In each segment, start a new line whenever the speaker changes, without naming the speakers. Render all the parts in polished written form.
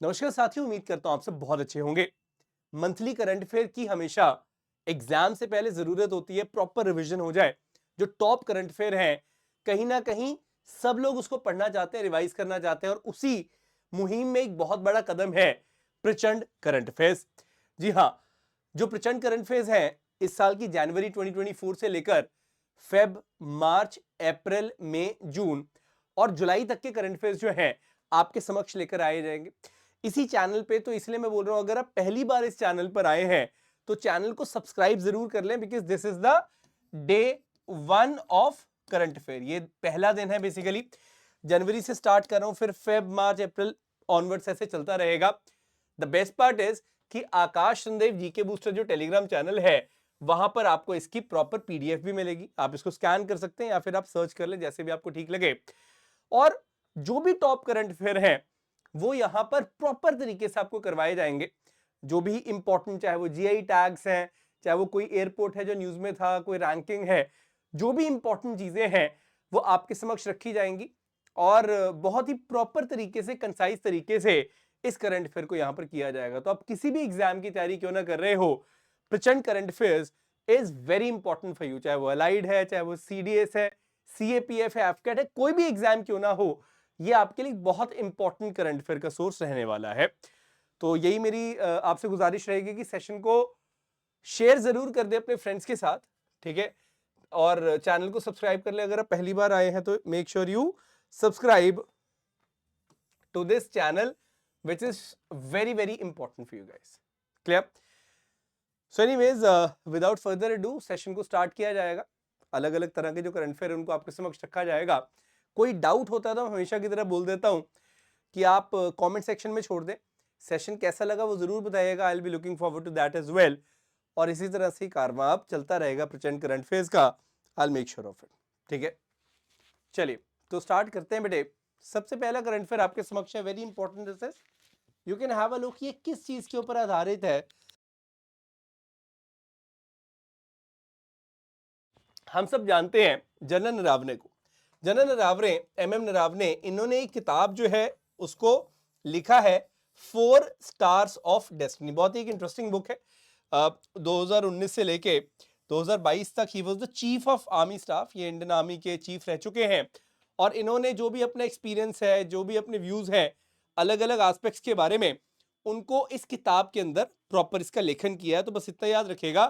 नमस्कार साथियों, उम्मीद करता हूं आप सब बहुत अच्छे होंगे। मंथली करंट अफेयर की हमेशा एग्जाम से पहले जरूरत होती है प्रॉपर रिवीजन हो जाए। जो टॉप करंट अफेयर हैं, कहीं ना कहीं सब लोग उसको पढ़ना चाहते हैं, रिवाइज करना चाहते हैं, और उसी मुहिम में एक बहुत बड़ा कदम है प्रचंड करंट अफेयर्स। जी हाँ, जो प्रचंड करंट अफेयर्स हैं, इस साल की जनवरी 2024 से लेकर फेब, मार्च, अप्रैल, मई, जून और जुलाई तक के करंट अफेयर्स जो हैं आपके समक्ष लेकर आए जाएंगे इसी चैनल पे। तो इसलिए मैं बोल रहा हूं, अगर आप पहली बार इस चैनल पर आए हैं तो चैनल को सब्सक्राइब जरूर कर लें, because this is the day 1 of current affair. ये पहला दिन है बेसिकली। जनवरी से स्टार्ट कर रहा हूं, फिर फेब, मार्च, अप्रैल ऑनवर्ड्स ऐसे चलता रहेगा। द बेस्ट पार्ट इज कि आकाश संदेव जीके बूस्टर जो टेलीग्राम चैनल है, वहां पर आपको इसकी प्रॉपर पीडीएफ भी मिलेगी। आप इसको स्कैन कर सकते हैं या फिर आप सर्च कर लें, जैसे भी आपको ठीक लगे। और जो भी टॉप करंट अफेयर हैं वो यहां पर प्रॉपर तरीके से आपको करवाए जाएंगे। जो भी इंपॉर्टेंट, चाहे वो जीआई टैग्स हैं, चाहे वो कोई एयरपोर्ट है जो न्यूज में था, कोई रैंकिंग है, जो भी इंपॉर्टेंट चीजें हैं वो आपके समक्ष रखी जाएंगी। और बहुत ही प्रॉपर तरीके से, कंसाइज तरीके से इस करंट अफेयर को यहां पर किया जाएगा। तो आप किसी भी एग्जाम की तैयारी क्यों ना कर रहे हो, प्रचंड current affairs is very important for you. चाहे वो अलाइड है, चाहे वो सीडीएस है, सीएपीएफ है, एफकेट है, कोई भी एग्जाम क्यों ना हो, ये आपके लिए बहुत इंपॉर्टेंट करंट अफेयर का सोर्स रहने वाला है। तो यही मेरी आपसे गुजारिश रहेगी कि सेशन को शेयर जरूर कर दे अपने फ्रेंड्स के साथ, ठीक है। और चैनल को सब्सक्राइब कर ले। अगर आप पहली बार आए हैं तो make sure you subscribe to this channel, which is very very important for you guys. Clear? So anyways, without further ado session को स्टार्ट किया जाएगा। अलग अलग तरह के जो करंट अफेयर उनको आपके समक्ष रखा जाएगा। कोई डाउट होता है तो हमेशा की तरह बोल देता हूं कि आप कमेंट सेक्शन में छोड़ दें। सेशन कैसा लगा वो जरूर बताइएगा। I will be looking forward to that as well. और इसी तरह से कारवां अब चलता रहेगा प्रचंड करंट अफेयर्स का। I will make sure of it. ठीक है, चलिए तो स्टार्ट करते हैं बेटे। सबसे पहला करंट अफेयर आपके समक्ष है, very important. This is, you can have a look. ये किस चीज के ऊपर आधारित है? हम सब जानते हैं जनरल नरावने को। जनरल नरावने, एमएम नरावने, इन्होंने एक किताब जो है उसको लिखा है, 4 स्टार्स ऑफ डेस्टिनी। बहुत ही एक इंटरेस्टिंग बुक है। 2019 से लेके 2022 तक he was the chief of army staff. ये इंडियन आर्मी के चीफ रह चुके हैं। और इन्होंने जो भी अपना एक्सपीरियंस है, जो भी अपने व्यूज हैं अलग अलग एस्पेक्ट्स के बारे में, उनको इस किताब के अंदर प्रॉपर इसका लेखन किया है। तो बस इतना याद रखिएगा,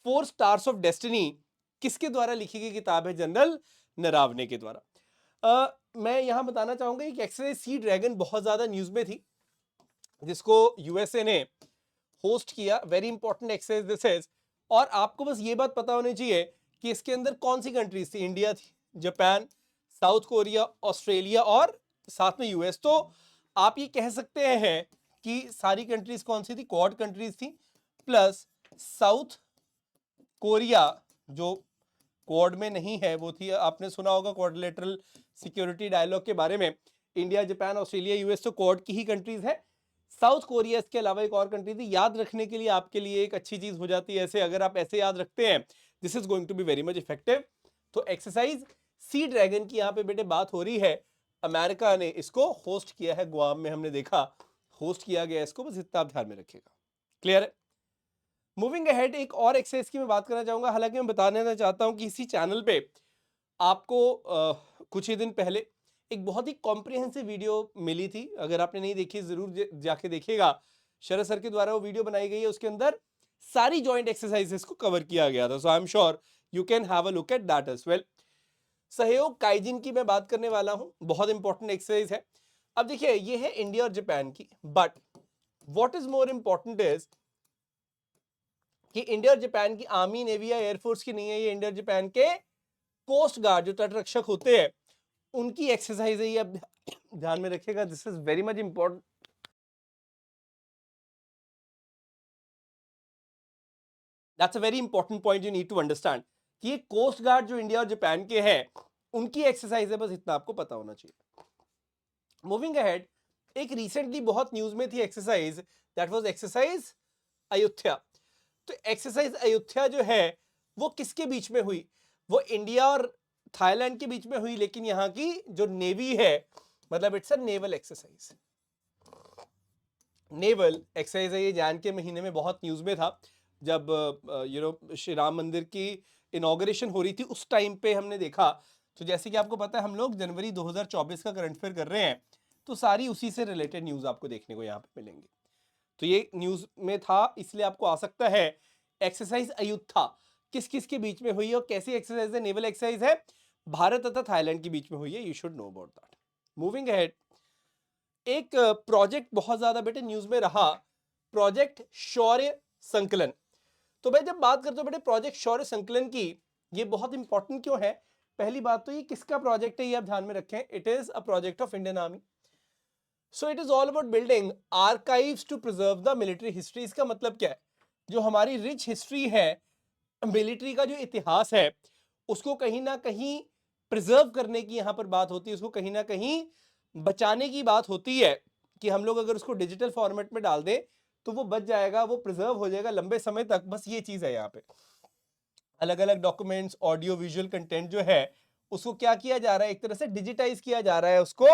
4 स्टार्स ऑफ डेस्टिनी किसके द्वारा लिखी गई किताब है? जनरल नरावने के द्वारा। मैं यहां बताना चाहूंगा कि एक्सरसाइज सी ड्रैगन बहुत ज्यादा न्यूज में थी, जिसको यूएसए ने होस्ट किया। Very important exercise this is. और आपको बस ये बात पता होनी चाहिए कि इसके अंदर कौन सी कंट्रीज थी। इंडिया थी, जापान, साउथ कोरिया, ऑस्ट्रेलिया और साथ में यूएस। तो आप ये कह सकते हैं कि सारी कंट्रीज कौन सी थी? क्वाड कंट्रीज थी, प्लस साउथ कोरिया जो क्वाड में नहीं है वो थी। आपने सुना होगा क्वाड्रिलेटरल सिक्योरिटी डायलॉग के बारे में। इंडिया, जापान, ऑस्ट्रेलिया, यूएस तो क्वाड की ही कंट्रीज है। साउथ कोरिया इसके अलावा एक और कंट्री थी। याद रखने के लिए आपके लिए एक अच्छी चीज हो जाती है ऐसे, अगर आप ऐसे याद रखते हैं, this is going to be very much effective. तो एक्सरसाइज सी ड्रैगन की यहाँ पे बेटे बात हो रही है। अमेरिका ने इसको होस्ट किया है, गुआम में हमने देखा होस्ट किया गया इसको। बस इतना आप ध्यान में रखिएगा। क्लियर है? मूविंग अहेड, एक और एक्सरसाइज की मैं बात करना चाहूंगा। हालांकि मैं बता देना चाहता हूं कि इसी चैनल पे आपको कुछ ही दिन पहले एक बहुत ही कॉम्प्रिहेंसिव वीडियो मिली थी। अगर आपने नहीं देखी जरूर जाके देखिएगा। शरद सर के द्वारा वो वीडियो बनाई गई है, उसके अंदर सारी जॉइंट एक्सरसाइजेस को कवर किया गया था। So I am sure you can have a look at that as well. Sahyog Kaijin की मैं बात करने वाला हूं, बहुत इंपॉर्टेंट एक्सरसाइज है। अब देखिए, ये है इंडिया और जापान की, but what is more important is कि इंडिया और जापान की आर्मी, नेवी या एयरफोर्स की नहीं है। ये इंडिया और जापान के कोस्ट गार्ड, जो तटरक्षक होते हैं, उनकी एक्सरसाइज है ये। अब ध्यान में रखिएगा, this is very much important. That's a very important point you need to understand कि ये कोस्ट गार्ड जो इंडिया और जापान के हैं, उनकी एक्सरसाइज है। बस इतना आपको पता होना चाहिए। मूविंग अहेड, एक रिसेंटली बहुत न्यूज में थी exercise, that was exercise Ayodhya. तो एक्सरसाइज अयोध्या जो है वो किसके बीच में हुई? वो इंडिया और थाईलैंड के बीच में हुई, लेकिन यहाँ की जो नेवी है, मतलब it's a naval exercise. Naval exercise है, ये जान के महीने में बहुत न्यूज में था, जब श्री राम मंदिर की इनॉग्रेशन हो रही थी उस टाइम पे हमने देखा। तो जैसे कि आपको पता है हम लोग जनवरी 2024 का करंट अफेयर कर रहे हैं, तो सारी उसी से रिलेटेड न्यूज आपको देखने को यहाँ पे मिलेंगी। तो ये न्यूज में था, इसलिए आपको आ सकता है एक्सरसाइज अयुत्था किस किस के बीच में हुई है और कैसी एक्सरसाइज है, नेवल एक्सरसाइज है, भारत तथा थाईलैंड के बीच में हुई है, you should know about that. Moving ahead, एक प्रोजेक्ट बहुत ज्यादा बेटे न्यूज में रहा, प्रोजेक्ट शौर्य संकलन। तो भाई जब बात करते हो बेटे प्रोजेक्ट शौर्य संकलन की, ये बहुत इंपॉर्टेंट क्यों है? पहली बात तो ये किसका प्रोजेक्ट है ये आप ध्यान में रखें, it is a project of Indian Army. So it is all about building archives to preserve the military history. इसका मतलब क्या है? जो हमारी रिच हिस्ट्री है, मिलिट्री का जो इतिहास है, उसको कहीं ना कहीं प्रिजर्व करने की यहां पर बात होती है, उसको कहीं ना कहीं बचाने की बात होती है कि हम लोग अगर उसको डिजिटल फॉर्मेट में डाल दें तो वो बच जाएगा, वो प्रिजर्व हो जाएगा लंबे समय तक। बस ये चीज है यहाँ पे। अलग अलग डॉक्यूमेंट्स, ऑडियो विजुअल कंटेंट जो है उसको क्या किया जा रहा है, एक तरह से डिजिटाइज किया जा रहा है, उसको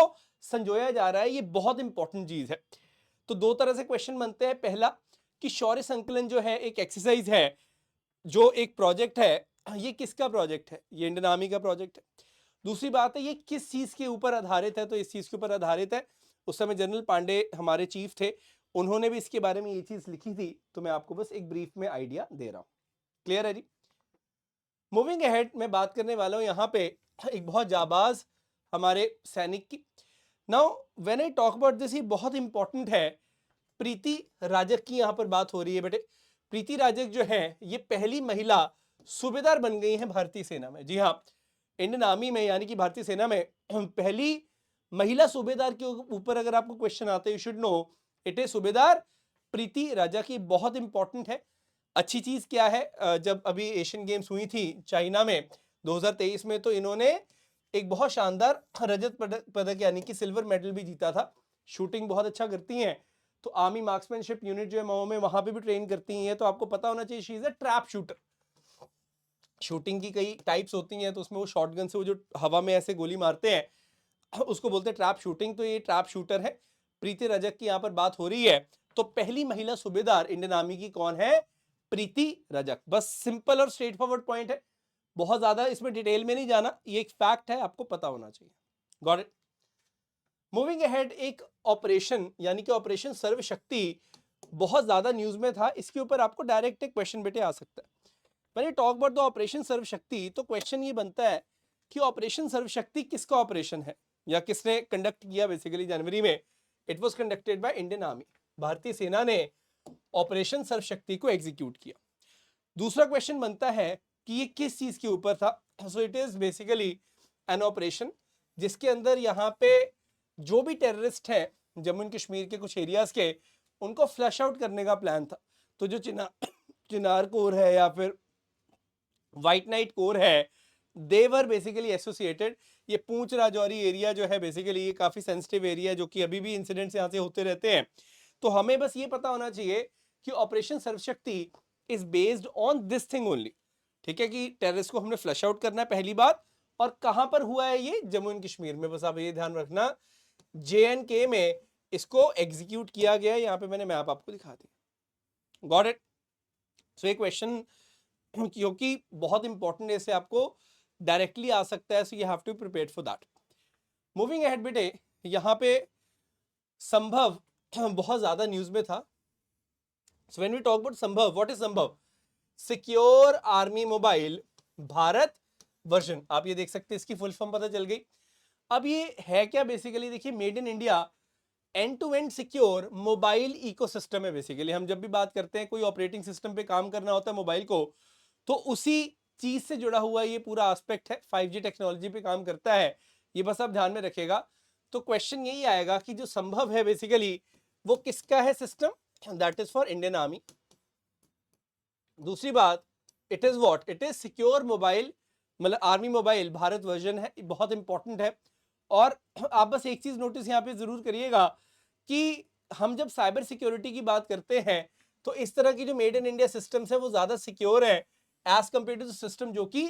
संजोया जा रहा है। ये बहुत इंपॉर्टेंट चीज है। तो दो तरह से क्वेश्चन बनते हैं। पहला कि शौर्य संकलन जो है एक एक्सरसाइज है, जो एक प्रोजेक्ट है, ये किसका प्रोजेक्ट है? ये इंडियन आर्मी का प्रोजेक्ट है। दूसरी बात है ये किस चीज के ऊपर आधारित है? तो इस चीज के ऊपर आधारित है, उस समय जनरल पांडे हमारे चीफ थे, उन्होंने भी इसके बारे में ये चीज लिखी थी। तो मैं आपको बस एक ब्रीफ में आइडिया दे रहा हूं। क्लियर है जी? मूविंग अहेड, मैं बात करने वाला हूं यहाँ पे एक बहुत जाबाज हमारे सैनिक की। Now when I talk about this, ये बहुत इंपॉर्टेंट है। प्रीति राजक की यहाँ पर बात हो रही है बेटे। प्रीति राजक जो है ये पहली महिला सूबेदार बन गई है भारतीय सेना में। जी हाँ, इंडियन आर्मी में यानी कि भारतीय सेना में पहली महिला सूबेदार के ऊपर अगर आपको क्वेश्चन आता है, you should know it is सूबेदार प्रीति राजा की। बहुत इंपॉर्टेंट है। अच्छी चीज क्या है, जब अभी एशियन गेम्स हुई थी चाइना में 2023 में, तो इन्होंने एक बहुत शानदार रजत पदक यानी कि सिल्वर मेडल भी जीता था। शूटिंग बहुत अच्छा करती हैं, तो आर्मी मार्क्समैनशिप यूनिट जो है मऊ में, वहां पे भी ट्रेन करती हैं। तो आपको पता होना चाहिए she is a trap shooter. Shooting की कई टाइप्स होती हैं, तो उसमें वो शॉटगन से वो जो हवा में ऐसे गोली मारते हैं उसको बोलते हैं ट्रैप शूटिंग। तो ये ट्रैप शूटर है। प्रीति रजक की यहाँ पर बात हो रही है। तो पहली महिला सूबेदार इंडियन आर्मी की कौन है? प्रीति रजक। बस सिंपल और स्ट्रेट फॉरवर्ड पॉइंट है, बहुत ज्यादा इसमें डिटेल में नहीं जाना, ये एक फैक्ट है, आपको पता होना चाहिए। Got it? मूविंग अहेड, एक ऑपरेशन यानी कि ऑपरेशन सर्वशक्ति बहुत ज्यादा न्यूज में था। इसके ऊपर आपको डायरेक्ट एक क्वेश्चन बेटे आ सकता है। मैंने टॉक अबाउट द ऑपरेशन सर्वशक्ति, तो क्वेश्चन ये बनता है कि ऑपरेशन सर्वशक्ति किसका ऑपरेशन है या किसने कंडक्ट किया? बेसिकली जनवरी में it was conducted by Indian army. भारतीय सेना ने ऑपरेशन सर्वशक्ति को एग्जीक्यूट किया। दूसरा क्वेश्चन बनता है कि ये किस चीज के ऊपर था? सो it is basically an operation जिसके अंदर यहाँ पे जो भी टेररिस्ट हैं जम्मू एंड कश्मीर के कुछ एरियाज के, उनको फ्लश आउट करने का प्लान था। तो जो चिनार कोर है या फिर व्हाइट नाइट कोर है, देवर बेसिकली एसोसिएटेड। ये पूंछ राजौरी एरिया जो है बेसिकली ये काफी सेंसिटिव एरिया है, जो कि अभी भी इंसिडेंट्स यहाँ से होते रहते हैं। तो हमें बस ये पता होना चाहिए कि operation Sarvashakti is based on this thing only. ठीक है, कि टेररिस्ट को हमने फ्लश आउट करना है, पहली बात। और कहां पर हुआ है ये? जम्मू एंड कश्मीर में। बस आप ये ध्यान रखना, JNK में इसको एग्जीक्यूट किया गया। यहाँ पे मैंने मैप आपको दिखा दिया। Got it? सो ये क्वेश्चन क्योंकि बहुत इंपॉर्टेंट है, इससे आपको डायरेक्टली आ सकता है, so you have to prepare for that. Moving ahead बेटे, यहाँ पे संभव बहुत ज्यादा न्यूज में था। So when we talk about Sambhav, what is Sambhav? Secure army mobile Bharat version. आप ये देख सकते हैं, इसकी फुल फॉर्म पता चल गई। अब ये है क्या? बेसिकली देखिए, made in India end to end secure mobile ecosystem है। बेसिकली हम जब भी बात करते हैं कोई ऑपरेटिंग सिस्टम पे काम करना होता है मोबाइल को, तो उसी चीज से जुड़ा हुआ ये पूरा एस्पेक्ट है। 5G टेक्नोलॉजी पे काम करता है, ये बस आप ध्यान में रखेगा। तो क्वेश्चन यही आएगा कि जो संभव है बेसिकली वो किसका है system? That is for Indian army. दूसरी बात, it is what? It is secure mobile, मतलब आर्मी मोबाइल भारत वर्जन है। बहुत इंपॉर्टेंट है। और आप बस एक चीज नोटिस यहाँ पे जरूर करिएगा कि हम जब साइबर सिक्योरिटी की बात करते हैं तो इस तरह की जो मेड इन इंडिया सिस्टम्स है वो ज्यादा सिक्योर है एज कंपेयर टू सिस्टम जो कि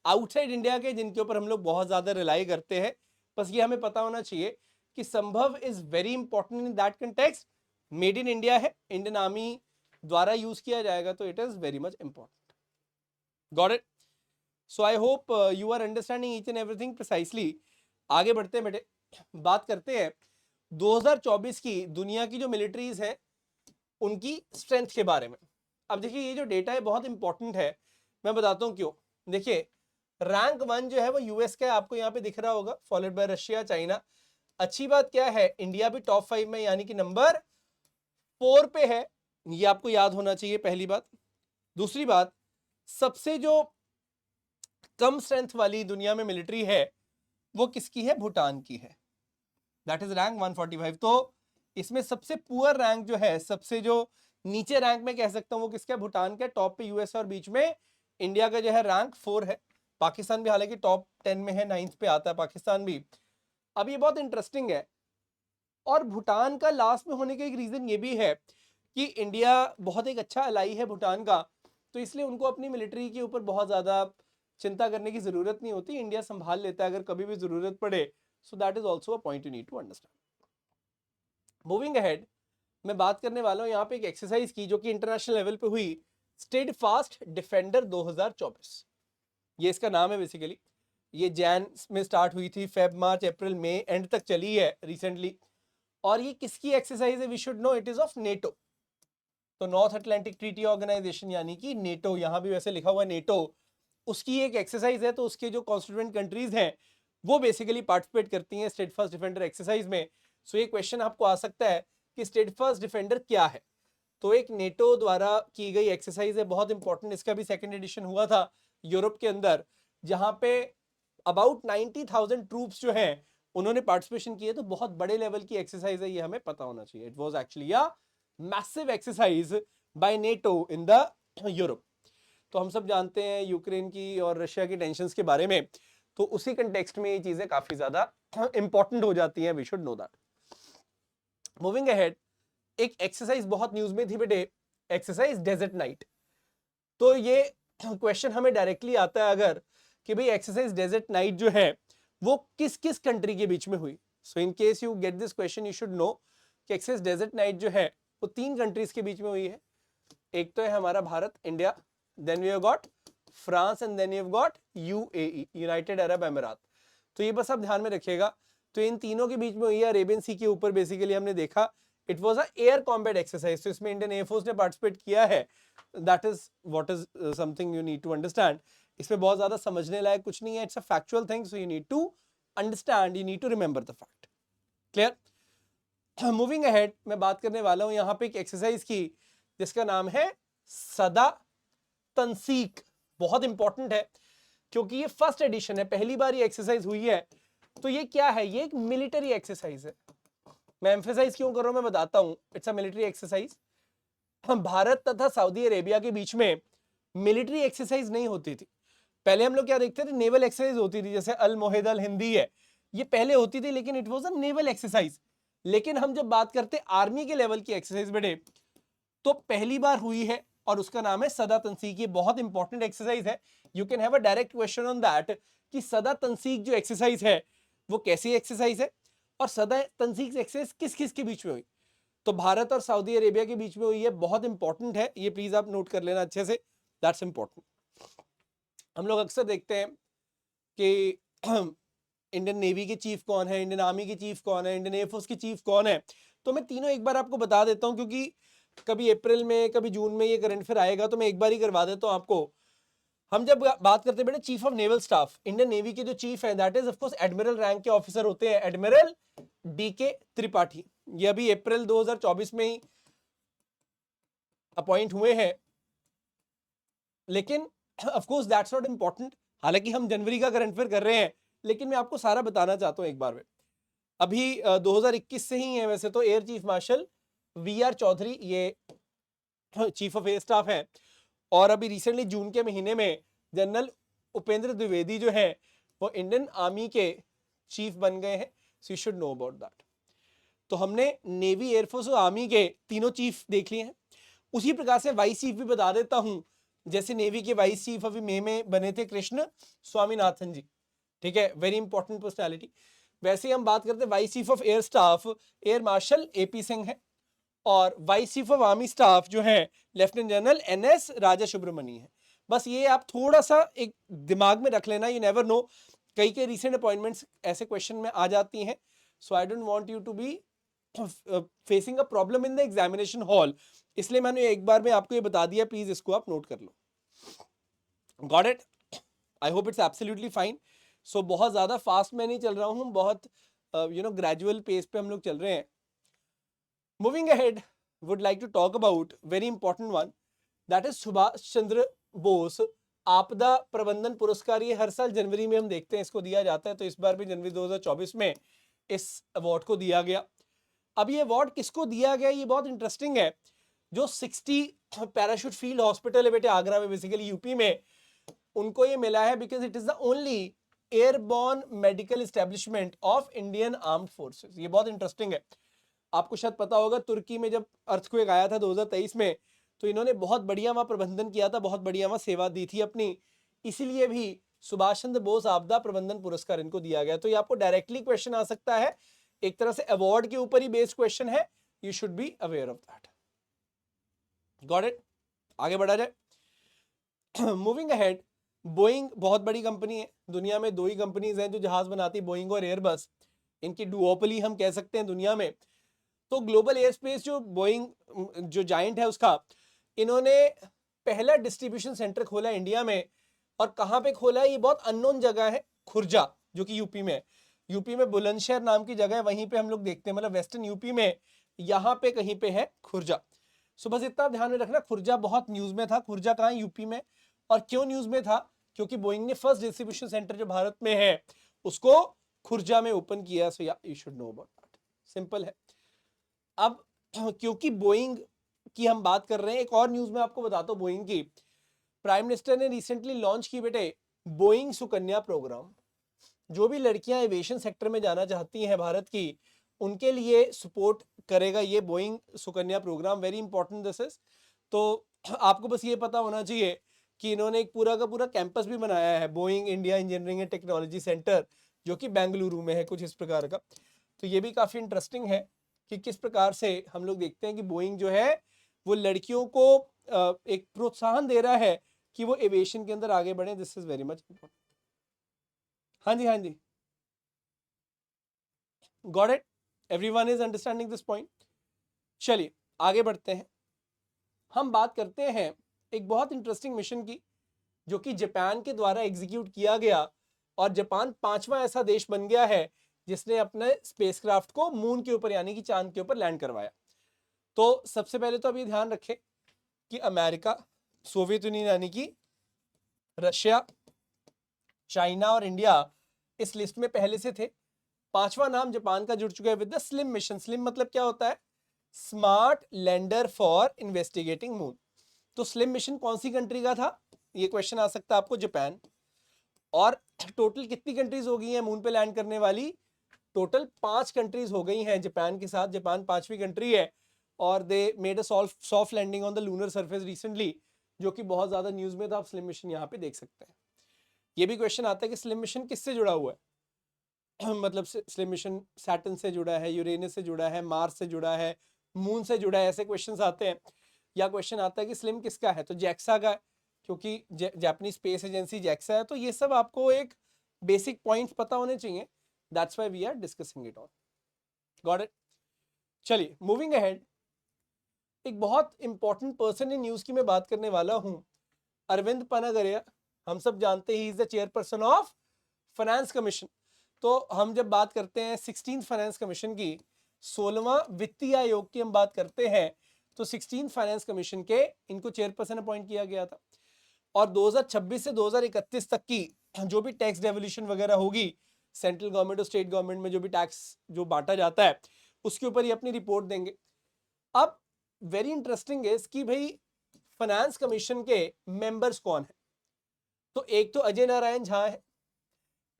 आउटसाइड इंडिया के, जिनके ऊपर हम लोग बहुत ज्यादा रिलाई करते हैं। बस ये हमें पता होना चाहिए कि Sambhav is very important in that context. Made in India है, इंडियन आर्मी द्वारा यूज किया जाएगा, तो it is very much important. Got it? So I hope you are understanding each and everything precisely. आगे बढ़ते हैं बेटे, बात करते हैं 2024 की दुनिया की जो मिलिट्रीज है उनकी स्ट्रेंथ के बारे में। अब देखिए ये जो डेटा है बहुत इंपॉर्टेंट है, मैं बताता हूं क्यों। देखिए रैंक 1 जो है वो यूएस का है, आपको यहाँ पे दिख रहा होगा, फॉलोड बाय रशिया, चाइना। अच्छी बात क्या है, इंडिया भी टॉप 5 में यानी कि नंबर 4 पे है, ये आपको याद होना चाहिए, पहली बात। दूसरी बात, सबसे जो कम स्ट्रेंथ वाली दुनिया में मिलिट्री है वो किसकी है? भूटान की है, दैट इज रैंक 145। तो इसमें सबसे पुअर रैंक जो है, सबसे जो नीचे रैंक में कह सकता हूं वो किसका है? भूटान का। टॉप पे यूएस और बीच में इंडिया का जो है रैंक 4 है। पाकिस्तान भी हालांकि टॉप 10 में है, 9th पे आता है पाकिस्तान भी। अब ये बहुत इंटरेस्टिंग है, और भूटान का लास्ट में होने का एक रीजन ये भी है कि इंडिया बहुत एक अच्छा अलाई है भूटान का, तो इसलिए उनको अपनी मिलिट्री के ऊपर बहुत ज्यादा चिंता करने की जरूरत नहीं होती, इंडिया संभाल लेता है अगर कभी भी जरूरत पड़े। So that is also a point you need to understand. Moving ahead, मैं बात करने वाला हूं यहाँ पे एक एक्सरसाइज की जो कि इंटरनेशनल लेवल पे हुई, स्टेडफास्ट डिफेंडर 2024, ये इसका नाम है बेसिकली। ये जैन में स्टार्ट हुई थी, Feb March April May and तक चली है रिसेंटली। और ये किसकी एक्सरसाइज है? We should know it is of NATO. तो नॉर्थ अटलांटिक ट्रीटी ऑर्गेनाइजेशन यानी कि नेटो, यहां भी वैसे लिखा हुआ है नेटो, उसकी एक एक्सरसाइज है। तो उसके जो कॉन्स्टिट्यूएंट कंट्रीज हैं वो बेसिकली पार्टिसिपेट करती हैं स्टेडफास्ट डिफेंडर एक्सरसाइज में। सो ये क्वेश्चन आपको आ सकता है कि स्टेडफास्ट डिफेंडर क्या है? तो एक नेटो द्वारा की गई एक्सरसाइज है, बहुत इंपॉर्टेंट। इसका भी सेकंड एडिशन हुआ था यूरोप के अंदर, जहां पे अबाउट 90,000 ट्रूप्स जो हैं उन्होंने पार्टिसिपेशन किए। तो बहुत बड़े लेवल की एक्सरसाइज है, ये हमें पता होना चाहिए। It was actually a massive exercise by NATO in the Europe. तो हम सब जानते हैं यूक्रेन की और रशिया की टेंशंस के बारे में, तो उसी कंटेक्स्ट में ये चीजें काफी ज्यादा इंपॉर्टेंट हो जाती हैं, we should know that. Moving ahead, एक एक्सरसाइज बहुत न्यूज में थी बेटे, एक्सरसाइज डेजर्ट नाइट। तो ये क्वेश्चन हमें डायरेक्टली आता है अगर कि भाई एक्सरसाइज डेजर्ट नाइट जो है वो किस किस कंट्री के बीच में हुई। So in case you get this question you should know कि एक्सरसाइज डेजर्ट नाइट जो है वो 3 कंट्रीज के बीच में हुई है। एक तो है हमारा Bharat, India, then we have got France and then we have got UAE, United Arab Emirates. तो ये बस आप ध्यान में रखिएगा। तो इन तीनों के बीच में हुई है, अरेबियन सी के ऊपर बेसिकली हमने देखा। It was a air combat exercise, तो इसमें इंडियन एयरफोर्स ने पार्टिसिपेट किया है। That is what is something you need to understand. इसमें बहुत ज्यादा समझने लायक कुछ नहीं है, it's a factual thing, so you need to understand, you need to remember the fact. Clear? Moving ahead, मैं बात करने वाला हूं यहाँ पे एक एक्सरसाइज की जिसका नाम है सदा तंसीक। बहुत इंपॉर्टेंट है क्योंकि ये फर्स्ट एडिशन है, पहली बार ये एक्सरसाइज हुई है। तो ये क्या है? ये एक मिलिट्री एक्सरसाइज है। मैं एम्फेसाइज क्यों कर रहा हूं मैं बताता हूं। It's a military exercise. Bharat तथा सऊदी अरेबिया के बीच में मिलिट्री एक्सरसाइज नहीं होती थी। पहले हम लोग क्या देखते थे? नेवल एक्सरसाइज होती थी, जैसे अल मोहिदा अल हिंदी है, ये पहले होती थी, लेकिन it was a naval exercise. लेकिन हम जब बात करते आर्मी के लेवल की एक्सरसाइज बेटे, तो पहली बार हुई है और उसका नाम है सदा तंसीक। ये बहुत इंपॉर्टेंट एक्सरसाइज है, you can have a direct question on that कि सदा तंसीक जो एक्सरसाइज है वो कैसी एक्सरसाइज है और सदा तंसीक एक्सरसाइज किस किस के बीच में हुई। तो भारत और सऊदी अरेबिया के बीच में हुई है, बहुत इंपॉर्टेंट है ये, प्लीज आप नोट कर लेना अच्छे से, दैट्स इंपॉर्टेंट। हम लोग अक्सर देखते हैं कि इंडियन नेवी के चीफ कौन है, इंडियन आर्मी के चीफ कौन है, इंडियन एयरफोर्स के चीफ कौन है। तो मैं तीनों एक बार आपको बता देता हूं, क्योंकि कभी अप्रैल में कभी जून में ये करंट फिर आएगा, तो मैं एक बार ही करवा देता हूं आपको। हम जब बात करते हैं बेटे chief of naval staff, Indian navy के जो चीफ है that is of course admiral rank के ऑफिसर होते हैं, एडमिरल डीके त्रिपाठी। ये अभी अप्रैल 2024 में ही अपॉइंट हुए हैं, लेकिन of course that's not important. हालांकि हम जनवरी का करंट अफेयर कर रहे हैं, लेकिन मैं आपको सारा बताना चाहता हूं एक बार में। अभी 2021 से ही है वैसे तो air chief marshal V R Chaudhari, ये चीफ ऑफ एयर स्टाफ है। और अभी रिसेंटली जून के महीने में जनरल उपेंद्र द्विवेदी जो है वो इंडियन आर्मी के चीफ बन गए हैं। सो you should know about that. तो हमने नेवी, एयरफोर्स और आर्मी के तीनों चीफ देख लिए हैं। उसी प्रकार से वाइस चीफ भी बता देता हूं। जैसे नेवी के वाइस चीफ अभी मई में बने थे कृष्ण स्वामीनाथन जी, ठीक है, वेरी इंपॉर्टेंट पर्सनैलिटी। वैसे ही हम बात करते हैं vice chief of air staff, air marshal AP Singh है। और vice chief of army staff जो है लेफ्टिनेंट जनरल NS राजा सुब्रमणी है। बस ये आप थोड़ा सा एक दिमाग में रख लेना, यू नेवर नो, कई के रिसेंट अपॉइंटमेंट्स ऐसे क्वेश्चन में आ जाती हैं। So I don't want you to be facing a problem in the examination hall, इसलिए मैंने एक बार में आपको ये बता दिया, प्लीज इसको आप नोट कर लो। Got it? I hope it's absolutely fine. So बहुत ज्यादा फास्ट में नहीं चल रहा हूं, बहुत ग्रेजुअल पेस पे हम लोग चल रहे हैं। Moving ahead, would like to talk about very important one, that is Subhash Chandra Bose आपदा प्रबंधन पुरस्कार। ये हर साल जनवरी में हम देखते हैं इसको दिया जाता है, तो इस बार भी जनवरी 2024 में इस अवार्ड को दिया गया। अब ये अवार्ड किसको दिया गया, ये बहुत इंटरेस्टिंग है। जो 60 पैराशूट फील्ड हॉस्पिटल है बेटे आगरा में, बेसिकली यूपी में, उनको ये मिला है because it is the only airborne medical establishment of Indian armed forces. ये बहुत इंटरेस्टिंग है। आपको शायद पता होगा तुर्की में जब अर्थक्वेक आया था 2023 में, तो इन्होंने बहुत बढ़िया वहां प्रबंधन किया था, बहुत बढ़िया वहां सेवा दी थी अपनी, इसीलिए भी सुभाष चंद्र बोस आपदा प्रबंधन पुरस्कार इनको दिया गया। तो ये आपको डायरेक्टली क्वेश्चन आ सकता है, एक तरह से अवार्ड के ऊपर ही बेस्ड क्वेश्चन है, you should be aware of that. Got it? आगे बढ़ा जाए। मूविंग अहेड, बोइंग बहुत बड़ी कंपनी है, दुनिया में 2 ही कंपनीज हैं जो जहाज बनाती, बोइंग और एयरबस। इनकी डुओपली हम कह सकते हैं दुनिया में। तो ग्लोबल एयर स्पेस जो बोइंग जो जायंट है उसका, इन्होंने पहला डिस्ट्रीब्यूशन सेंटर खोला इंडिया में। और कहाँ पे खोला है, ये बहुत अननोन जगह है, खुर्जा, जो कि यूपी में है। यूपी में बुलंदशहर नाम की जगह है, वहीं पे हम लोग देखते हैं, मतलब वेस्टर्न यूपी में यहाँ पे कहीं पे है खुर्जा। सो बस इतना ध्यान में रखना, खुर्जा बहुत न्यूज में था। खुर्जा कहाँ, यूपी में। और क्यों न्यूज में था, क्योंकि बोइंग ने फर्स्ट डिस्ट्रीब्यूशन सेंटर जो भारत में है उसको खुर्जा में ओपन किया। सो या you should know about that, simple है। अब क्योंकि बोइंग की हम बात कर रहे हैं, एक और न्यूज में आपको बताता हूँ बोइंग की। प्राइम मिनिस्टर ने रिसेंटली लॉन्च की बेटे बोइंग सुकन्या प्रोग्राम। जो भी लड़कियां एविएशन सेक्टर में जाना चाहती हैं भारत की, उनके लिए सपोर्ट करेगा ये Boeing Sukanya programme. Very important this is. तो आपको बस ये पता होना चाहिए कि इन्होंने एक पूरा का पूरा कैंपस भी बनाया है, Boeing India engineering and technology centre, जो कि बेंगलुरु में है, कुछ इस प्रकार का। तो ये भी काफी इंटरेस्टिंग है कि किस प्रकार से हम लोग देखते हैं कि बोइंग जो है वो लड़कियों को एक प्रोत्साहन दे रहा है कि वो एविएशन के अंदर आगे बढ़े। This is very much important. हाँ जी, हाँ जी, got it? Everyone is understanding this point? चलिए आगे बढ़ते हैं। हम बात करते हैं एक बहुत इंटरेस्टिंग मिशन की, जो कि जापान के द्वारा एग्जीक्यूट किया गया। और जापान 5वां ऐसा देश बन गया है जिसने अपने स्पेसक्राफ्ट को मून के ऊपर यानी कि चांद के ऊपर लैंड करवाया। तो सबसे पहले तो अभी ध्यान रखें कि अमेरिका, सोवियत यूनियन यानी कि रशिया, चाइना और इंडिया इस लिस्ट में पहले से थे। 5वां नाम जापान का जुड़ चुका है with the slim mission. Slim मतलब क्या होता है? Smart lander for investigating moon. तो स्लिम मिशन कौन सी कंट्री का था, ये क्वेश्चन आ सकता है आपको। जापान। और टोटल कितनी कंट्रीज हो गई हैं मून पे लैंड करने वाली? टोटल 5 कंट्रीज हो गई हैं जापान के साथ। जापान 5वीं कंट्री है। और they made a soft landing on the lunar surface recently, जो कि बहुत ज्यादा न्यूज में था। आप स्लिम मिशन यहाँ पे देख सकते हैं। ये भी क्वेश्चन आता है कि स्लिम मिशन किससे जुड़ा हुआ है? मतलब स्लिम मिशन सैटर्न से जुड़ा है, यूरेनस से जुड़ा है, मार्स से जुड़ा है, मून से जुड़ा है, ऐसे क्वेश्चंस आते हैं। या क्वेश्चन आता है कि स्लिम किसका है, तो जैक्सा का है, क्योंकि जापानीज स्पेस एजेंसी जैक्सा है। तो ये सब आपको एक बेसिक पॉइंट्स पता होने चाहिए। That's why we are discussing it on. Got it? चलिए मूविंग अहेड, एक बहुत इंपॉर्टेंट पर्सन इन न्यूज की मैं बात करने वाला हूं, अरविंद पनागरिया। हम सब जानते हैं ही is the chairperson of finance commission. तो हम जब बात करते हैं 16th फाइनेंस कमीशन की, 16वां वित्तीय आयोग की हम बात करते हैं, तो 16th फाइनेंस कमीशन के इनको चेयरपर्सन अपॉइंट किया गया था। और 2026 से 2031 तक की जो भी टैक्स डेवल्यूशन वगैरह होगी, सेंट्रल गवर्नमेंट और स्टेट गवर्नमेंट में जो भी टैक्स जो बांटा जाता है, उसके ऊपर ही अपनी रिपोर्ट देंगे। अब वेरी इंटरेस्टिंग है कि भाई फाइनेंस कमीशन के मेंबर्स कौन है? तो एक तो अजय नारायण झा है,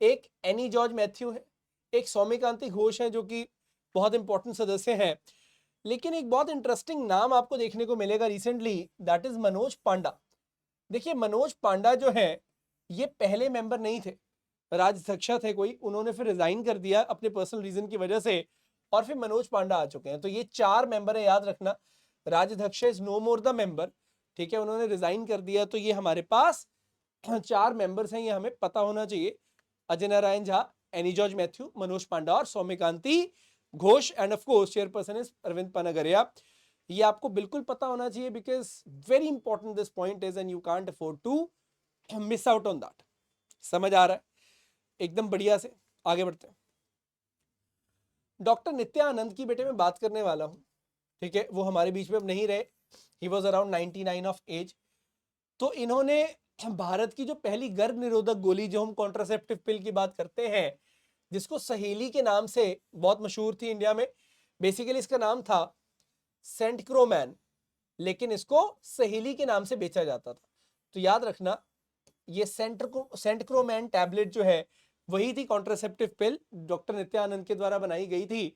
एक एनी जॉर्ज मैथ्यू है, एक सौम्यकांति घोष है जो कि बहुत इंपॉर्टेंट सदस्य हैं। लेकिन एक बहुत इंटरेस्टिंग नाम आपको देखने को मिलेगा रिसेंटली, दैट इज मनोज पांडा। देखिए मनोज पांडा जो है ये पहले मेंबर नहीं थे, राज्याध्यक्ष थे कोई, उन्होंने फिर रिजाइन कर दिया अपने पर्सनल रीजन की वजह से, और फिर मनोज पांडा आ चुके हैं। तो ये 4 मेंबर है, याद रखना। Rajadhyaksha is no more the member, ठीक है, उन्होंने रिजाइन कर दिया। तो ये हमारे पास 4 मेंबर्स हैं, ये हमें पता होना चाहिए। अजय नारायण झा, एनी जॉर्ज मैथ्यू, मनोज पांडा और Soumyakanti Ghosh, and of course chairperson is Arvind Panagariya. ये आपको बिल्कुल पता होना चाहिए, because very important this point is and you can't afford to miss out on that. समझ आ रहा है? एकदम बढ़िया से आगे बढ़ते हैं। डॉक्टर नित्यानंद की बेटे मैं बात करने वाला हूं, ठीक है, वो हमारे बीच में अब नहीं रहे। He was around 99 of age. तो इन्होंने भारत की जो पहली गर्भ निरोधक गोली, जो हम कॉन्ट्रासेप्टिव पिल की बात करते हैं, जिसको सहेली के नाम से बहुत मशहूर थी इंडिया में, बेसिकली इसका नाम था सेंटक्रोमैन, लेकिन इसको सहेली के नाम से बेचा जाता था। तो याद रखना, ये सेंटक्रोमैन टैबलेट जो है वही थी कॉन्ट्रासेप्टिव पिल, डॉक्टर नित्यानंद के द्वारा बनाई गई थी।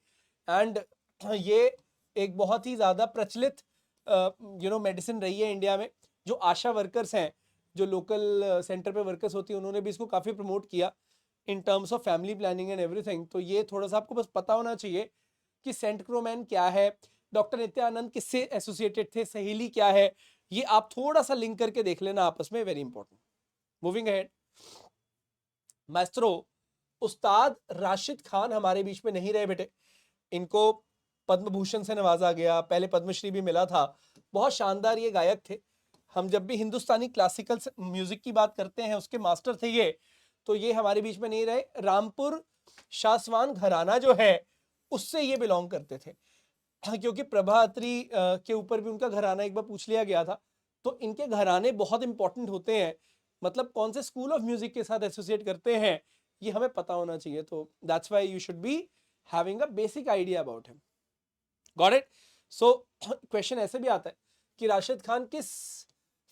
एंड ये एक बहुत ही ज्यादा प्रचलित मेडिसिन रही है इंडिया में। जो आशा वर्कर्स हैं, जो लोकल सेंटर पे वर्कर्स होती हैं, उन्होंने भी इसको काफी प्रमोट किया in terms of family planning and everything. तो ये थोड़ा सा आपको बस पता होना चाहिए कि सेंटक्रोमैन क्या है, डॉक्टर नित्यानंद किससे एसोसिएटेड थे, सहेली क्या है, ये आप थोड़ा सा लिंक करके देख लेना आपस में, वेरी इंपॉर्टेंट। मूविंग अहेड, मास्टरो उस्ताद राशिद खान हमारे बीच में नहीं रहे बेटे। इनको पद्म भूषण से नवाजा गया, पहले पद्मश्री भी मिला था। बहुत शानदार ये गायक थे। हम जब भी हिंदुस्तानी क्लासिकल म्यूजिक की बात करते हैं, उसके मास्टर थे ये। तो ये हमारे बीच में नहीं रहे। रामपुर शासवान घराना जो है, उससे ये बिलोंग करते थे। क्योंकि प्रभा अत्री के ऊपर भी उनका घराना एक बार पूछ लिया गया था। तो इनके घराने बहुत इंपॉर्टेंट होते हैं, मतलब कौन से स्कूल ऑफ म्यूजिक के साथ एसोसिएट करते हैं, ये हमें पता होना चाहिए। तो that's why you should be having a basic idea about him. Got it? So question ऐसे भी आता है कि राशिद खान किस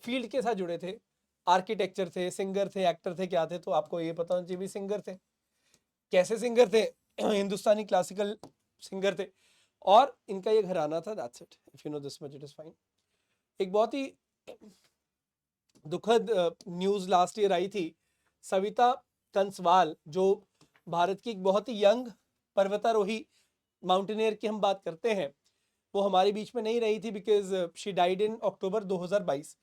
फील्ड के साथ जुड़े थे? आर्किटेक्चर थे, सिंगर थे, एक्टर थे, क्या थे? तो आपको ये पता होना चाहिए भी सिंगर थे। कैसे सिंगर थे? हिंदुस्तानी क्लासिकल सिंगर थे, और इनका ये घराना था। That's it, if you know this much it is fine. एक बहुत ही दुखद न्यूज लास्ट ईयर आई थी। सविता कंसवाल, जो भारत की एक बहुत ही यंग पर्वतारोही माउंटेनियर की हम बात करते हैं, वो हमारे बीच में नहीं रही थी, बिकॉज शी डाइड इन अक्टूबर 2022।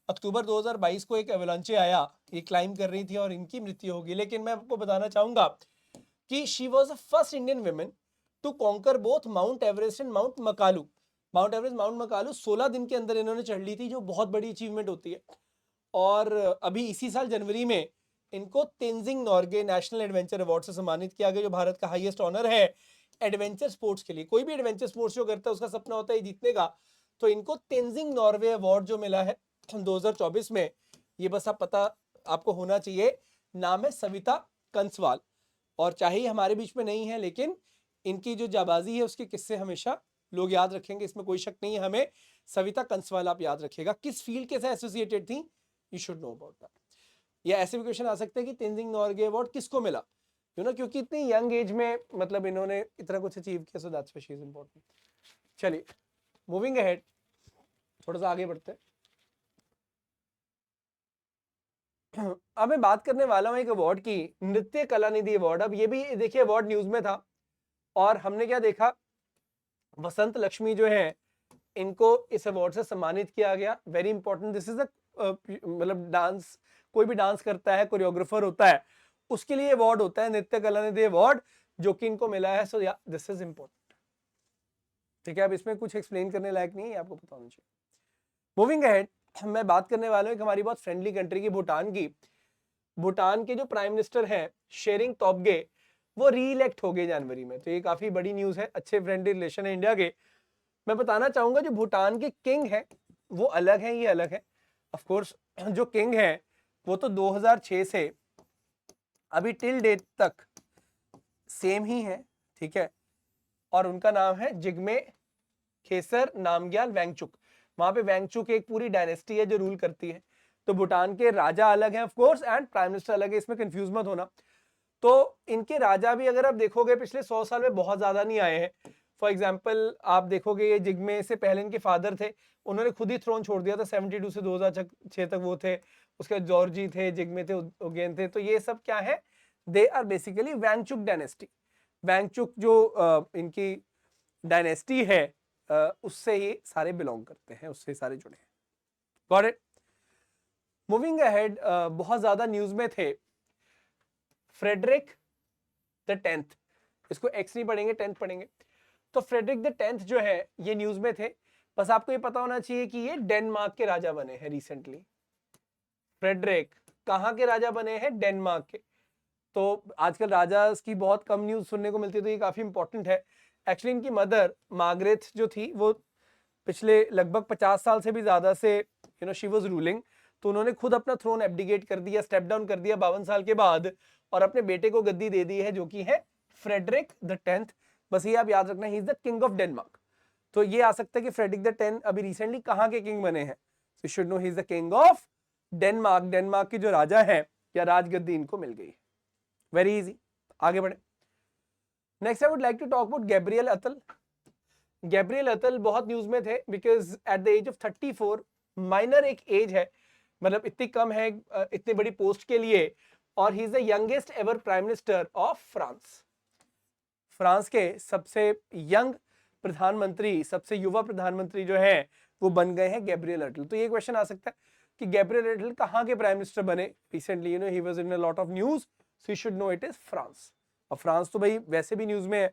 अक्टूबर 2022 को एक एवलांचे आया, ये क्लाइंब कर रही थी और इनकी मृत्यु होगी। लेकिन मैं आपको बताना चाहूंगा कि she was the first Indian women to conquer both Mount Everest and Mount Makalu. Mount Everest, Mount Makalu 16 दिन के अंदर इन्होंने चढ़ ली थी, जो बहुत बड़ी अचीवमेंट होती है। और अभी इसी साल जनवरी में इनको Tenzing Norgay national adventure award से सम्मानित किया गया, जो भारत का हाईएस्ट ऑनर है एडवेंचर स्पोर्ट्स के लिए। कोई भी एडवेंचर स्पोर्ट्स जो करता है, उसका सपना होता है जीतने का। तो इनको तेंजिंग नॉर्वे अवार्ड जो मिला है 2024 में, ये बस आप पता आपको होना चाहिए। नाम है सविता कंसवाल। और चाहे हमारे बीच में नहीं है, लेकिन इनकी जो जाबाजी है, उसके किस्से हमेशा लोग याद रखेंगे, इसमें कोई शक नहीं है हमें। सविता कंसवाल आप याद रखिएगा। किस फील्ड के साथ एसोसिएटेड थी, you should know about that. या ऐसे भी क्वेश्चन आ सकते हैं कि तेंजिंग नॉर्गे अवार्ड किसको मिला, क्योंकि इतनी यंग एज में मतलब इन्होंने इतना कुछ अचीव किया। So that's why she is important. चलिए, मूविंग अहेड, थोड़ा सा आगे बढ़ते हैं। अब मैं बात करने वाला हूं एक अवार्ड की, नृत्य कलानिधि अवार्ड। अब ये भी देखिए अवार्ड न्यूज में था, और हमने क्या देखा, वसंत लक्ष्मी जो है, इनको इस अवार्ड से सम्मानित किया गया। Very important, this is a मतलब डांस, कोई भी डांस करता है, कोरियोग्राफर होता है, उसके लिए अवार्ड होता है नृत्य कलानिधि अवार्ड, जो कि इनको मिला है। सो या दिस इज इंपॉर्टेंट, ठीक है। अब इसमें कुछ एक्सप्लेन करने लायक नहीं है, आपको पता होना चाहिए। मूविंग अहेड, मैं बात करने वाला हूँ एक हमारी बहुत फ्रेंडली कंट्री की, भूटान की। भूटान के जो प्राइम मिनिस्टर हैं शेरिंग तोब्गे, वो री इलेक्ट हो गए जनवरी में। तो ये काफी बड़ी न्यूज है, अच्छे फ्रेंडली रिलेशन है इंडिया के। मैं बताना चाहूंगा, जो भूटान के किंग है वो अलग है, ये अलग है। ऑफ कोर्स जो किंग है वो तो 2006 से अभी टिल डेट तक सेम ही है, ठीक है। और उनका नाम है जिग्मे खेसर नामग्याल वांगचुक। वहां पे वांगचुक एक पूरी डायनेस्टी है जो रूल करती है। तो भूटान के राजा अलग हैं of course, and prime minister अलग है, इसमें कंफ्यूज मत होना। तो इनके राजा भी अगर आप देखोगे पिछले 100 साल में बहुत ज्यादा नहीं आए हैं। फॉर एग्जाम्पल आप देखोगे, ये जिग्मे से पहले इनके फादर थे, उन्होंने खुद ही थ्रोन छोड़ दिया था। 72 से 2006 तक वो थे। उसके बाद जॉर्जी थे, जिग्मे थे, उगेन थे। तो ये सब क्या है, they are basically Wangchuk dynasty. Wangchuk जो इनकी डायनेस्टी है उससे ये सारे बिलोंग करते हैं, उससे सारे जुड़े हैं। Got it? मूविंग अहेड, बहुत ज्यादा न्यूज में थे फ्रेडरिक द 10th, इसको एक्स नहीं पढ़ेंगे 10th पढ़ेंगे। तो फ्रेडरिक द 10th जो है ये न्यूज में थे। बस आपको ये पता होना चाहिए कि ये डेनमार्क के राजा बने हैं रिसेंटली। फ्रेडरिक कहाँ के राजा बने हैं? डेनमार्क के। तो आजकल राजा की बहुत कम न्यूज सुनने को मिलती है, तो ये काफी इंपॉर्टेंट है। एक्चुअली इनकी मदर मार्गरेट जो थी वो पिछले लगभग 50 साल से भी ज्यादा से शी वाज रूलिंग, तो उन्होंने खुद अपना थ्रोन एब्डिकेट कर दिया, स्टेप डाउन कर दिया 52 साल के बाद, और अपने बेटे को गद्दी दे दी है जो कि है फ्रेडरिक द 10th। बस ये आप याद रखना, ही is the king of Denmark. तो ये आ सकता है कि फ्रेडरिक द 10th अभी रिसेंटली कहाँ के किंग बने हैं? सो you should no he is the king of Denmark. Denmark के जो राजा हैं या राजगद्दी इनको मिल गई। वेरी इजी, आगे बढ़े। Next I would like to talk about Gabriel Attal. Gabriel Attal बहुत न्यूज में थे because at the age of 34, minor एक एज है, मतलब इतनी कम है इतनी बड़ी पोस्ट के लिए, और ही is the youngest ever prime minister of France. France के सबसे यंग प्रधानमंत्री, सबसे युवा प्रधानमंत्री जो है वो बन गए हैं गैब्रियल अटल। तो ये क्वेश्चन आ सकता है कि गैब्रियल अटल कहाँ के प्राइम मिनिस्टर बने recently? He was in a lot of news, so you should know it is France. और फ्रांस तो भाई वैसे भी न्यूज में है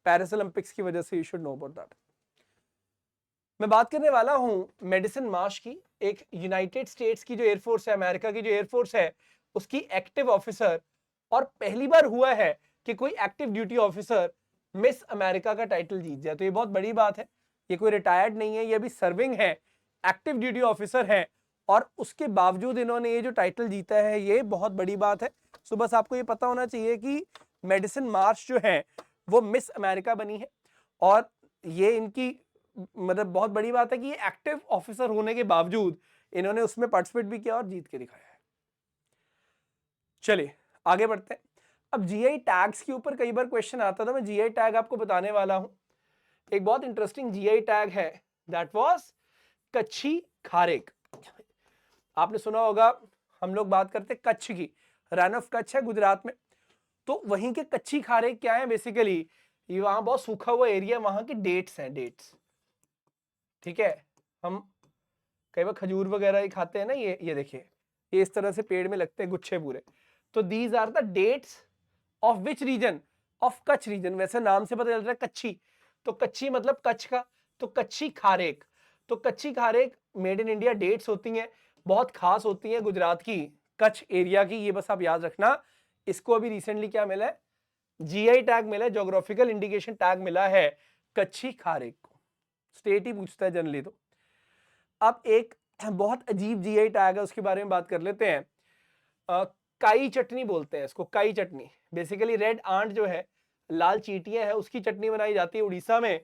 पेरिस ओलंपिक्स की वजह से, you should know about that. मैं बात करने वाला हूं मेडिसन मार्श की, एक यूनाइटेड स्टेट्स की जो एयरफोर्स है, अमेरिका की जो एयरफोर्स है उसकी एक्टिव ऑफिसर, और पहली बार हुआ है कि कोई active duty officer miss America का टाइटल जीत जाए। तो ये बहुत बड़ी बात है, ये कोई रिटायर्ड नहीं है, ये अभी सर्विंग है, एक्टिव ड्यूटी ऑफिसर है, और उसके बावजूद इन्होंने ये जो टाइटल जीता है ये बहुत बड़ी बात है। सो बस आपको ये पता होना चाहिए कि मेडिसन मार्श जो है वो मिस अमेरिका बनी है, और ये इनकी मतलब बहुत बड़ी बात है कि ये एक्टिव ऑफिसर होने के बावजूद इन्होंने उसमें पार्टिसिपेट भी किया और जीत के दिखाया है। चलिए आगे बढ़ते हैं। अब जीआई टैग्स के ऊपर कई बार क्वेश्चन आता था, मैं जीआई टैग आपको बताने वाला हूं। एक बहुत इंटरेस्टिंग जीआई टैग है, दैट वाज कच्छी खारेक। आपने सुना होगा, हम लोग बात करते कच्छ की, रन ऑफ कच्छ है गुजरात में, तो वहीं के कच्ची खारेक क्या है बेसिकली, ये वहां बहुत सूखा हुआ एरिया, वहां के डेट्स हैं, डेट्स। ठीक है, हम कई बार खजूर वगैरह ही खाते हैं ना, ये देखिए, ये इस तरह से पेड़ में लगते हैं गुच्छे पूरे। तो these are the dates of which region? Of Kutch region. वैसे नाम से पता चल रहा है कच्छी, तो कच्छी मतलब कच्छ का, तो कच्छी खारेक। तो कच्छी खारेक मेड इन इंडिया डेट्स होती हैं, बहुत खास होती हैं गुजरात की, कच्छ एरिया की, ये बस आप याद रखना। इसको अभी रिसेंटली क्या मिला है? जीआई टैग मिला है, जोग्राफिकल इंडिकेशन टैग मिला है कच्छी खारेक को। स्टेट ही पूछता है जनरली। तो अब एक बहुत अजीब जीआई टैग है, उसके बारे में बात कर लेते हैं। काई चटनी बोलते हैं इसको, काई चटनी। बेसिकली रेड आंट जो है, लाल चींटियां हैं, उसकी चटनी बनाई जाती है उड़ीसा में,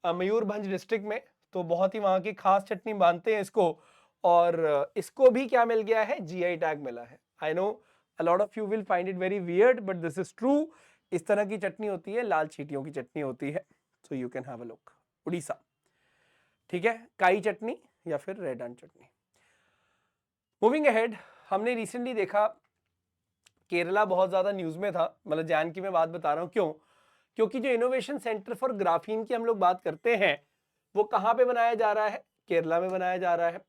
मयूरभंज डिस्ट्रिक्ट में। तो बहुत ही वहां की खास चटनी मानते हैं इसको, और इसको भी क्या मिल गया है? जीआई टैग मिला है। I know a lot of you will find it very weird but this is true. इस तरह की चटनी होती है, लाल चींटियों की चटनी होती है। So you can have a look, Orissa. ठीक है, काई चटनी या फिर रेड आंट चटनी। मूविंग अहेड, हमने रिसेंटली देखा केरला बहुत ज्यादा न्यूज में था, मतलब जान की मैं बात बता रहा हूं, क्यों? क्योंकि जो इनोवेशन सेंटर फॉर ग्राफीन की हम लोग बात करते हैं वो कहां पे बनाया जा रहा है? केरला में बनाया जा रहा है।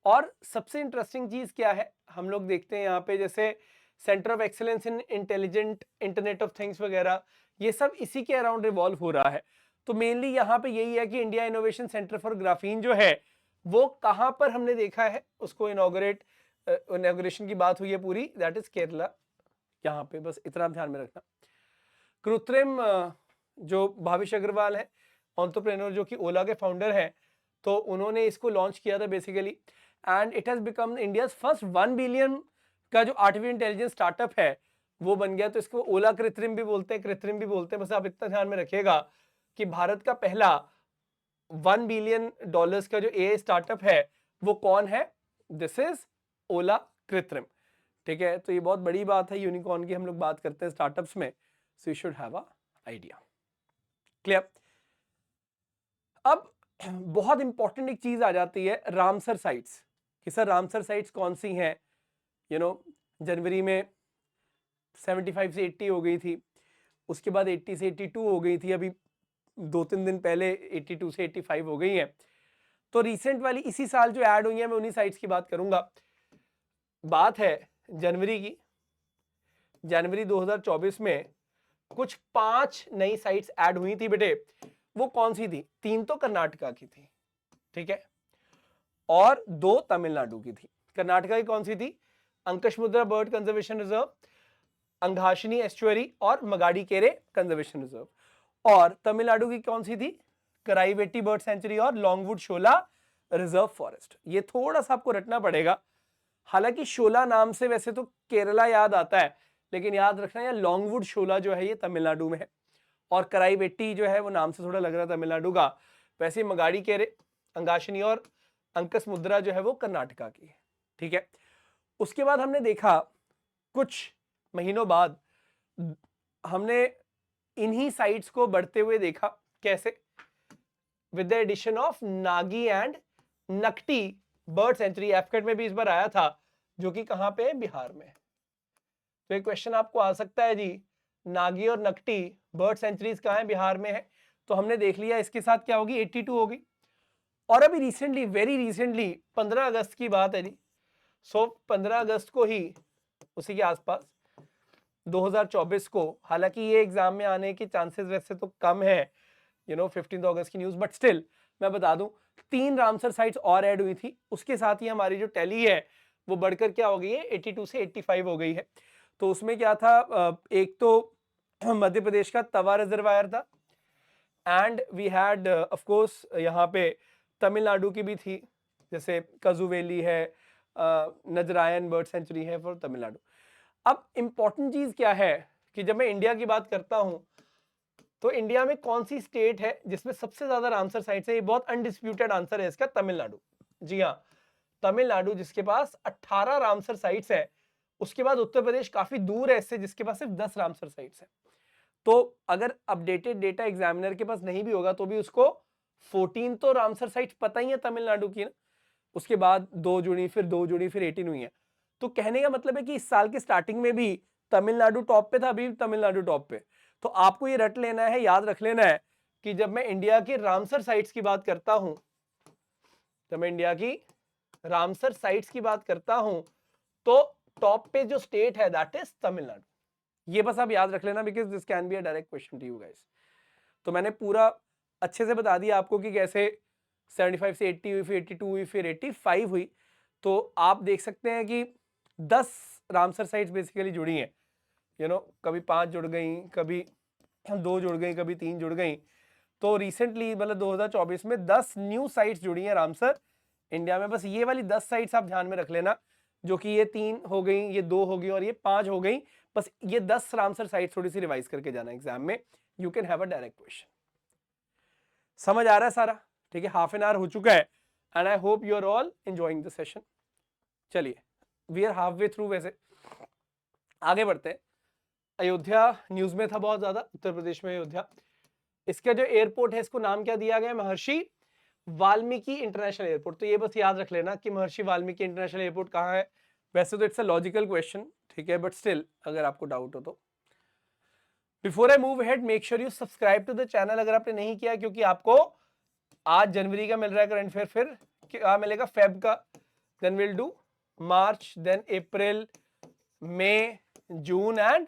और सबसे इंटरेस्टिंग चीज क्या है, हम लोग देखते हैं यहाँ पे जैसे centre of excellence in intelligent internet of things वगैरह, ये सब इसी के अराउंड रिवॉल्व हो रहा है। तो मेनली यहाँ पे यही है कि India innovation centre for graphene जो है वो कहां पर हमने देखा है उसको इनॉग्रेशन की बात हुई है पूरी, दैट इज केरला। यहाँ पे बस इतना ध्यान में रखना। कृत्रिम जो भाविश अग्रवाल है, एंटरप्रेन्योर जो कि ओला के फाउंडर हैं, तो उन्होंने इसको लॉन्च किया था basically, and it has become India's first 1 billion का जो आर्टिफिशियल इंटेलिजेंस स्टार्टअप है वो बन गया। तो इसको ओला कृत्रिम भी बोलते हैं, कृत्रिम भी बोलते हैं। बस आप इतना ध्यान में रखिएगा कि भारत का पहला $1 बिलियन का जो एआई स्टार्टअप है वो कौन है? दिस इज ओला कृत्रिम। ठीक है, तो ये बहुत बड़ी बात है, यूनिकॉर्न की हम लोग बात करते हैं स्टार्टअप्स में, सो you should have a idea. Clear? अब बहुत इंपॉर्टेंट एक चीज आ जाती है, रामसर साइट्स, कि सर रामसर साइट्स कौन सी हैं? जनवरी में 75 से 80 हो गई थी, उसके बाद 80 से 82 हो गई थी, अभी 2-3 दिन पहले 82 से 85 हो गई हैं। तो रिसेंट वाली इसी साल जो ऐड हुई है मैं उन्हीं साइट्स की बात करूंगा। बात है जनवरी की। जनवरी 2024 में कुछ 5 नई साइट्स ऐड हुई थी बेटे। वो कौन सी थी? 3 तो कर्नाटका की थी, ठीक है, और 2 तमिलनाडु की थी। कर्नाटका की कौन सी थी? अंकशमुद्रा बर्ड कंजर्वेशन रिजर्व, अंगाशिनी एस्चुअरी और मगाडी केरे कंजर्वेशन रिजर्व। और तमिलनाडु की कौन सी थी? कराईवेटी बर्ड सेंचुरी और लॉन्गवुड शोला रिजर्व फॉरेस्ट। ये थोड़ा सा आपको रटना पड़ेगा। हालांकि शोला नाम से वैसे तो केरला याद आता है, लेकिन याद रखना ये लॉन्गवुड शोला जो है ये तमिलनाडु में है, और कराईवेटी जो है वो नाम से थोड़ा लग रहा है तमिलनाडु का। वैसे मगाडी केरे, अंगाशिनी और अंकस मुद्रा जो है वो कर्नाटका की है, ठीक है। उसके बाद हमने देखा कुछ महीनों बाद हमने इन्हीं साइट्स को बढ़ते हुए देखा। कैसे? With the addition of Nagi and Nakti bird sanctuary. एफकेट में भी इस बार आया था, जो कि कहां पे है? बिहार में। तो एक क्वेश्चन आपको आ सकता है जी, नागी और नकटी बर्ड सेंचुरीज कहां है? बिहार में है। तो हमने देख लिया इसके साथ क्या होगी? 82 होगी। और अभी रिसेंटली, वेरी रिसेंटली 15 अगस्त की बात है जी। सो 15 अगस्त को ही, उसी के आसपास 2024 को, हालांकि ये एग्जाम में आने के चांसेस वैसे तो कम है, 15 अगस्त की न्यूज, बट स्टिल मैं बता दूं 3 रामसर साइट्स और ऐड हुई थी। उसके साथ ही हमारी जो टैली है वो बढ़कर क्या हो गई है? 82 से 85 हो गई है। तो उसमें क्या था? एक तो मध्य प्रदेश का तवा रिजर्वायर था, and we had of course यहाँ पे तमिलनाडु की भी थी, जैसे कजुवेली है, नजरायन बर्ड सेंचुरी है फॉर तमिलनाडु। अब इंपॉर्टेंट चीज क्या है कि जब मैं इंडिया की बात करता हूं तो इंडिया में कौन सी स्टेट है जिसमें सबसे ज्यादा रामसर साइट्स है? ये बहुत अनडिस्प्यूटेड आंसर है इसका, तमिलनाडु। जी हाँ, तमिलनाडु, जिसके पास 18 रामसर साइट्स है। उसके बाद उत्तर प्रदेश काफी दूर है इससे, जिसके पास सिर्फ 10 रामसर साइट्स है। तो अगर अपडेटेड डेटा एग्जामिनर के पास नहीं भी होगा तो भी उसको 14 तो रामसर साइट्स पता ही है तमिलनाडु की ना। उसके बाद 2 जुड़ी, फिर 2 जुड़ी, फिर 18 हुई है। तो कहने का मतलब है कि इस साल के स्टार्टिंग में भी तमिलनाडु टॉप पे था, अभी तमिलनाडु टॉप पे। तो आपको ये रट लेना है, याद रख लेना है कि जब मैं इंडिया के रामसर साइट्स की बात करता हूं, जब मैं इंडिया की रामसर साइट्स की बात करता हूं तो टॉप पे जो स्टेट है दैट इज तमिलनाडु। ये बस आप याद रख लेना, because this can be a direct question to you guys. तो मैंने पूरा अच्छे से बता दिया आपको कि कैसे 75 से 80 हुई, फिर 82 हुई, फिर 85 हुई। तो आप देख सकते हैं कि 10 रामसर साइट्स बेसिकली जुड़ी हैं, कभी 5 जुड़ गई, कभी 2 जुड़ गई, कभी 3 जुड़ गई। तो रिसेंटली मतलब 2024 में 10 न्यू साइट्स जुड़ी हैं रामसर इंडिया में। बस ये वाली 10 साइट्स आप ध्यान में रख लेना, जो कि ये 3 हो गई, ये 2 हो गई और ये 5 हो गई। बस ये 10 रामसर साइट थोड़ी सी रिवाइज करके जाना एग्जाम में, you can have a direct question. समझ आ रहा है सारा? ठीक है, हाफ एन आवर हो चुका है and I hope you are all enjoying the session. चलिए, we are halfway through. वैसे आगे बढ़ते हैं। अयोध्या न्यूज में था बहुत ज्यादा, उत्तर प्रदेश में अयोध्या। इसका जो एयरपोर्ट है इसको नाम क्या दिया गया? महर्षि वाल्मीकि इंटरनेशनल एयरपोर्ट। तो ये बस याद रख लेना कि महर्षि वाल्मीकि इंटरनेशनल एयरपोर्ट कहाँ है। वैसे तो इट्स अ लॉजिकल क्वेश्चन, ठीक है, बट स्टिल अगर आपको डाउट हो तो। Before I move ahead, make sure you subscribe to the channel अगर आपने नहीं किया, क्योंकि आपको आज जनवरी का मिल रहा है करंट अफेयर, फिर क्या मिलेगा? फेब का, then will do March, then April, May, June and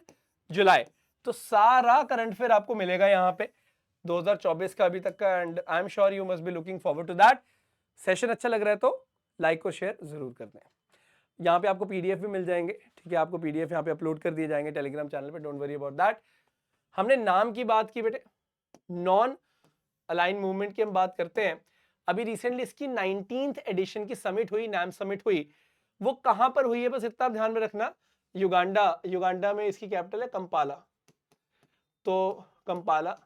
July. तो सारा करंट अफेयर आपको मिलेगा यहाँ पे 2024 का अभी तक का, and I am sure you must be looking forward to that. Session अच्छा लग रहा है तो लाइक और शेयर जरूर कर दें। यहाँ पे आपको पीडीएफ भी मिल जाएंगे, ठीक है, आपको पीडीएफ यहाँ पे अपलोड कर दिए जाएंगे टेलीग्राम चैनल पे, डोंट वरी अबाउट दैट। हमने नाम की बात की बेटे, नॉन अलाइन मूवमेंट की हम बात करते हैं। अभी रिसेंटली इसकी 19th एडिशन की समिट हुई, नाम समिट हुई। वो कहां पर हुई है बस इतना ध्यान में रखना, युगांडा। युगांडा में इसकी कैपिटल है कंपाला। तो कंपाला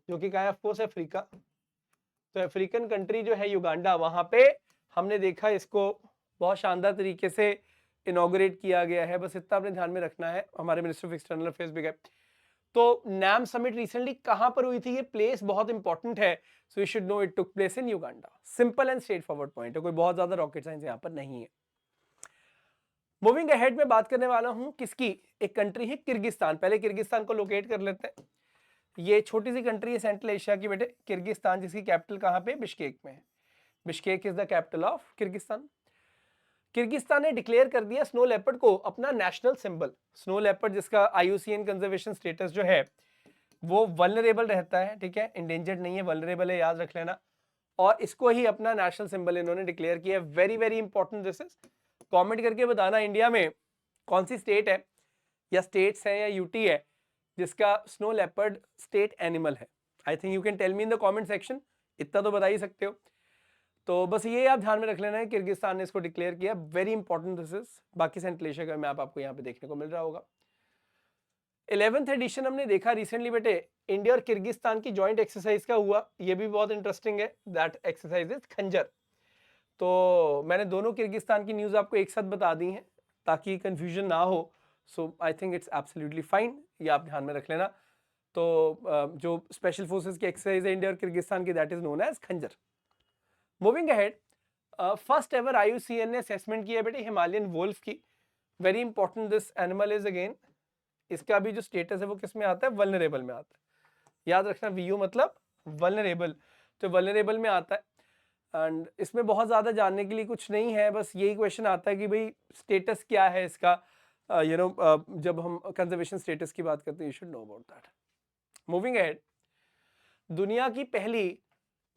जो कि कहा है, ऑफ कोर्स अफ्रीका। तो अफ्रीकन कंट्री जो है युगांडा, वहां पे हमने देखा इसको बहुत शानदार तरीके से इनॉग्रेट किया गया है। बस इतना अपने ध्यान में रखना है, हमारे मिनिस्टर ऑफ एक्सटर्नल अफेयर्स भी गए। तो नैम समिट रिसेंटली कहां पर हुई थी? ये प्लेस बहुत इंपॉर्टेंट है, so you should know it took place in Uganda. Simple and straight forward point है, कोई बहुत ज्यादा रॉकेट साइंस यहां पर नहीं है। मूविंग अहेड में बात करने वाला हूं किसकी? एक कंट्री है किर्गिस्तान। पहले किर्गिस्तान को लोकेट कर लेते हैं। ये छोटी सी कंट्री है सेंट्रल एशिया की बेटे, किर्गिस्तान, जिसकी कैपिटल कहाँ पे, बिश्केक में है। Bishkek is the capital of Kyrgyzstan. Kyrgyzstan ने डिक्लेयर कर दिया स्नो लेपर्ड को अपना नेशनल सिंबल। स्नो लेपर्ड जिसका आईयूसीएन कंजर्वेशन स्टेटस जो है वो वल्नरेबल रहता है, ठीक है, इंडेंजर्ड नहीं है, वल्नरेबल है, याद रख लेना। और इसको ही अपना नेशनल सिंबल इन्होंने डिक्लेयर किया। Very very important this is. Comment करके बताना इंडिया में कौन सी स्टेट है या स्टेट्स है या यूटी है जिसका स्नो लेपर्ड स्टेट एनिमल है। I think you can tell me in the comment section, इतना तो बता ही सकते हो। तो बस ये आप ध्यान में रख लेना है, किर्गिस्तान ने इसको डिक्लेयर किया, वेरी इंपॉर्टेंट दिस इज। बाकी सेंट्रल एशिया का मैप आपको यहाँ पे देखने को मिल रहा होगा। 11th एडिशन हमने देखा रिसेंटली बेटे, इंडिया और किर्गिस्तान की जॉइंट एक्सरसाइज का हुआ, ये भी बहुत इंटरेस्टिंग है। दैट एक्सरसाइज इज खंजर। तो मैंने दोनों किर्गिस्तान की न्यूज आपको एक साथ बता दी हैं ताकि कंफ्यूजन ना हो। So I think it's absolutely fine, ये आप ध्यान में रख लेना। तो जो स्पेशल फोर्सेस की एक्सरसाइज है इंडिया और किर्गिस्तान की, that is known as Khanjar. Moving ahead, first ever IUCN ने असेसमेंट किया बेटे हिमालयन वुल्फ की। Very important this animal is again, इसका भी जो स्टेटस है वो किस में आता है, वल्नरेबल में आता है। याद रखना वीयू मतलब वल्नरेबल, तो वल्नरेबल में आता है। एंड इसमें बहुत ज़्यादा जानने के लिए कुछ नहीं है, बस यही क्वेश्चन आता है कि भाई स्टेटस क्या है इसका, जब हम कंजर्वेशन स्टेटस की बात करते हैं, you should know about that. Moving ahead, दुनिया की पहली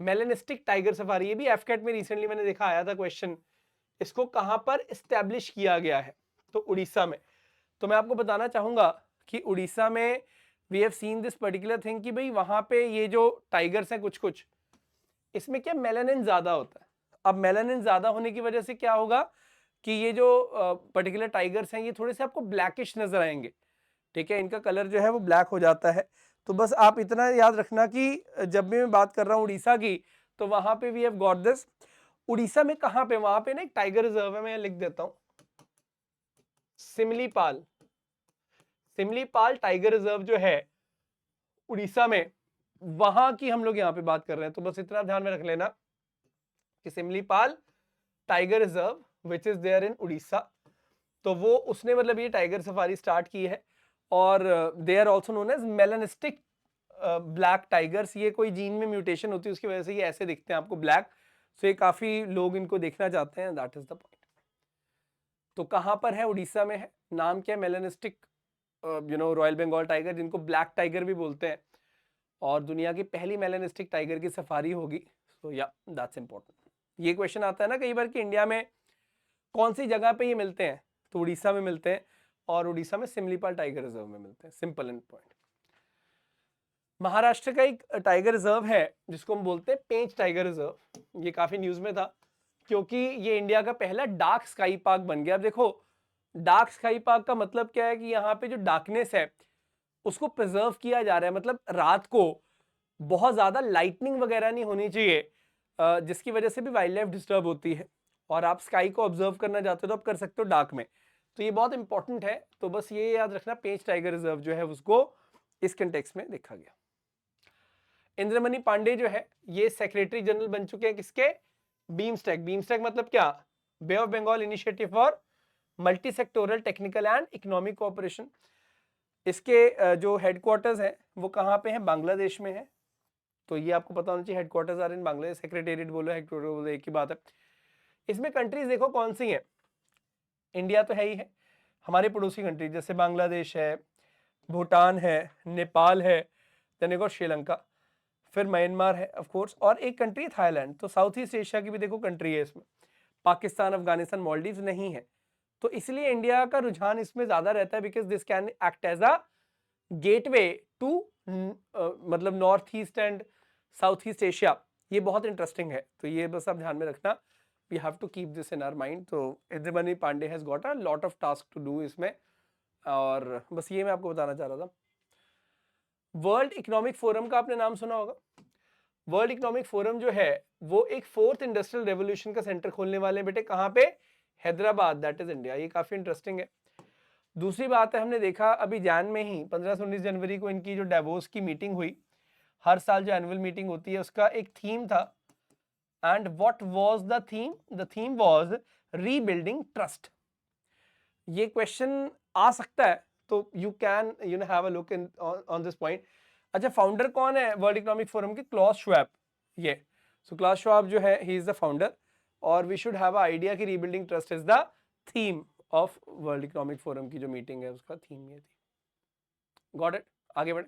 मेलेनिस्टिक टाइगर सफारी, ये भी एफकेट में रिसेंटली मैंने देखा आया था क्वेश्चन, इसको कहां पर एस्टेब्लिश किया गया है, तो उड़ीसा में। तो मैं आपको बताना चाहूंगा कि उड़ीसा में we have seen this particular thing कि भाई वहां पे ये जो टाइगर्स हैं कुछ कुछ, इसमें क्या मेलानिन ज्यादा होता है। अब मेलानिन ज्यादा होने की वजह से क्या होगा कि ये जो पर्टिकुलर टाइगर्स हैं ये थोड़े से आपको ब्लैकिश नजर आएंगे, ठीक है, इनका कलर जो है वो ब्लैक हो जाता है। तो बस आप इतना याद रखना कि जब भी मैं बात कर रहा हूँ उड़ीसा की, तो वहां पे we have got this. Orissa में कहां पे, वहां पे ना एक टाइगर रिजर्व है, मैं लिख देता हूं, सिमलीपाल। सिमलीपाल टाइगर रिजर्व जो है उड़ीसा में, वहां की हम लोग यहाँ पे बात कर रहे हैं। तो बस इतना ध्यान में रख लेना कि Similipal tiger reserve which is there in Orissa, तो वो उसने मतलब ये टाइगर सफारी स्टार्ट की है। और they are also known as melanistic black tigers. ये कोई जीन में म्यूटेशन होती है उसकी वजह से ये ऐसे दिखते हैं आपको ब्लैक। सो ये काफी लोग इनको देखना चाहते हैं, दैट इज द पॉइंट। तो कहां पर है, उड़ीसा में है। नाम क्या है, मेलानिस्टिक रॉयल बंगाल टाइगर, जिनको ब्लैक टाइगर भी बोलते हैं। और दुनिया की पहली मेलानिस्टिक टाइगर की सफारी होगी। सो या दैट्स इंपॉर्टेंट। ये क्वेश्चन आता है ना कई बार कि इंडिया में कौन सी जगह पे ये मिलते हैं, तो उड़ीसा में मिलते हैं, और उड़ीसा में सिमलीपाल टाइगर रिजर्व में मिलते हैं, सिंपल एंड पॉइंट। महाराष्ट्र का एक टाइगर रिजर्व है जिसको हम बोलते हैं पेंच टाइगर रिजर्व। ये काफी न्यूज में था क्योंकि ये इंडिया का पहला डार्क स्काई पार्क बन गया। अब देखो डार्क स्काई पार्क का मतलब क्या है कि यहाँ पे जो डार्कनेस है उसको प्रिजर्व किया जा रहा है, मतलब रात को बहुत ज्यादा लाइटनिंग वगैरह नहीं होनी चाहिए, जिसकी वजह से भी वाइल्ड लाइफ डिस्टर्ब होती है। और आप स्काई को ऑब्जर्व करना चाहते हो तो आप कर सकते हो डार्क में, तो ये बहुत इंपॉर्टेंट है। तो बस ये याद रखना, पेंच टाइगर रिजर्व जो है उसको इस कंटेक्स्ट में देखा गया। इंद्रमणि पांडे जो है ये सेक्रेटरी जनरल बन चुके हैं किसके, बीमस्टेक। बीमस्टेक मतलब क्या, bay of Bengal initiative for multi sectoral technical and economic cooperation. इसके जो हेडक्वार्टर्स हैं वो कहाँ पे हैं, बांग्लादेश में है। तो ये आपको पता होना चाहिए, headquarters are in Bangladesh. Secretariat बोलो हेडक्वार्टर बोलो एक ही बात है। इसमें कंट्रीज देखो कौन सी हैं, इंडिया तो है ही है, हमारे पड़ोसी कंट्री जैसे बांग्लादेश है, भूटान है, नेपाल है, देन एक और श्रीलंका, फिर म्यांमार है ऑफ कोर्स, और एक कंट्री थाईलैंड। तो साउथ ईस्ट एशिया की भी देखो कंट्री है इसमें। पाकिस्तान, अफगानिस्तान, मालदीव्स नहीं है। तो इसलिए इंडिया का रुझान इसमें ज्यादा रहता है because this can act as a gateway to मतलब north east and south east Asia. ये बहुत इंटरेस्टिंग है, तो ये बस आप ध्यान में रखना, we have to keep this in our mind. तो Indramani Pandey has got a lot of task to do इसमें, और बस ये मैं आपको बताना चाह रहा था। वर्ल्ड इकोनॉमिक फोरम का आपने नाम सुना होगा। वर्ल्ड इकोनॉमिक फोरम जो है वो एक फोर्थ इंडस्ट्रियल रेवोल्यूशन का सेंटर खोलने वाले हैं बेटे, कहां पे, हैदराबाद, दैट इज इंडिया। ये काफी इंटरेस्टिंग है। दूसरी बात है, हमने देखा अभी जैन में ही 15 से 19 जनवरी को इनकी जो डेवोस की मीटिंग हुई, हर साल जो एनुअल मीटिंग होती है उसका एक थीम था। And what was the theme, the theme was rebuilding trust. ये क्वेश्चन आ सकता है, तो you can have a look in on this point. अच्छा, फाउंडर कौन है वर्ल्ड इकोनॉमिक फोरम के? Klaus Schwab. ये सो क्लॉस श्वाब जो है ही इज द फाउंडर, और वी शुड हैव आइडिया कि rebuilding trust is the theme of World Economic Forum की जो मीटिंग है उसका थीम ये थी। Got it? आगे बढ़े।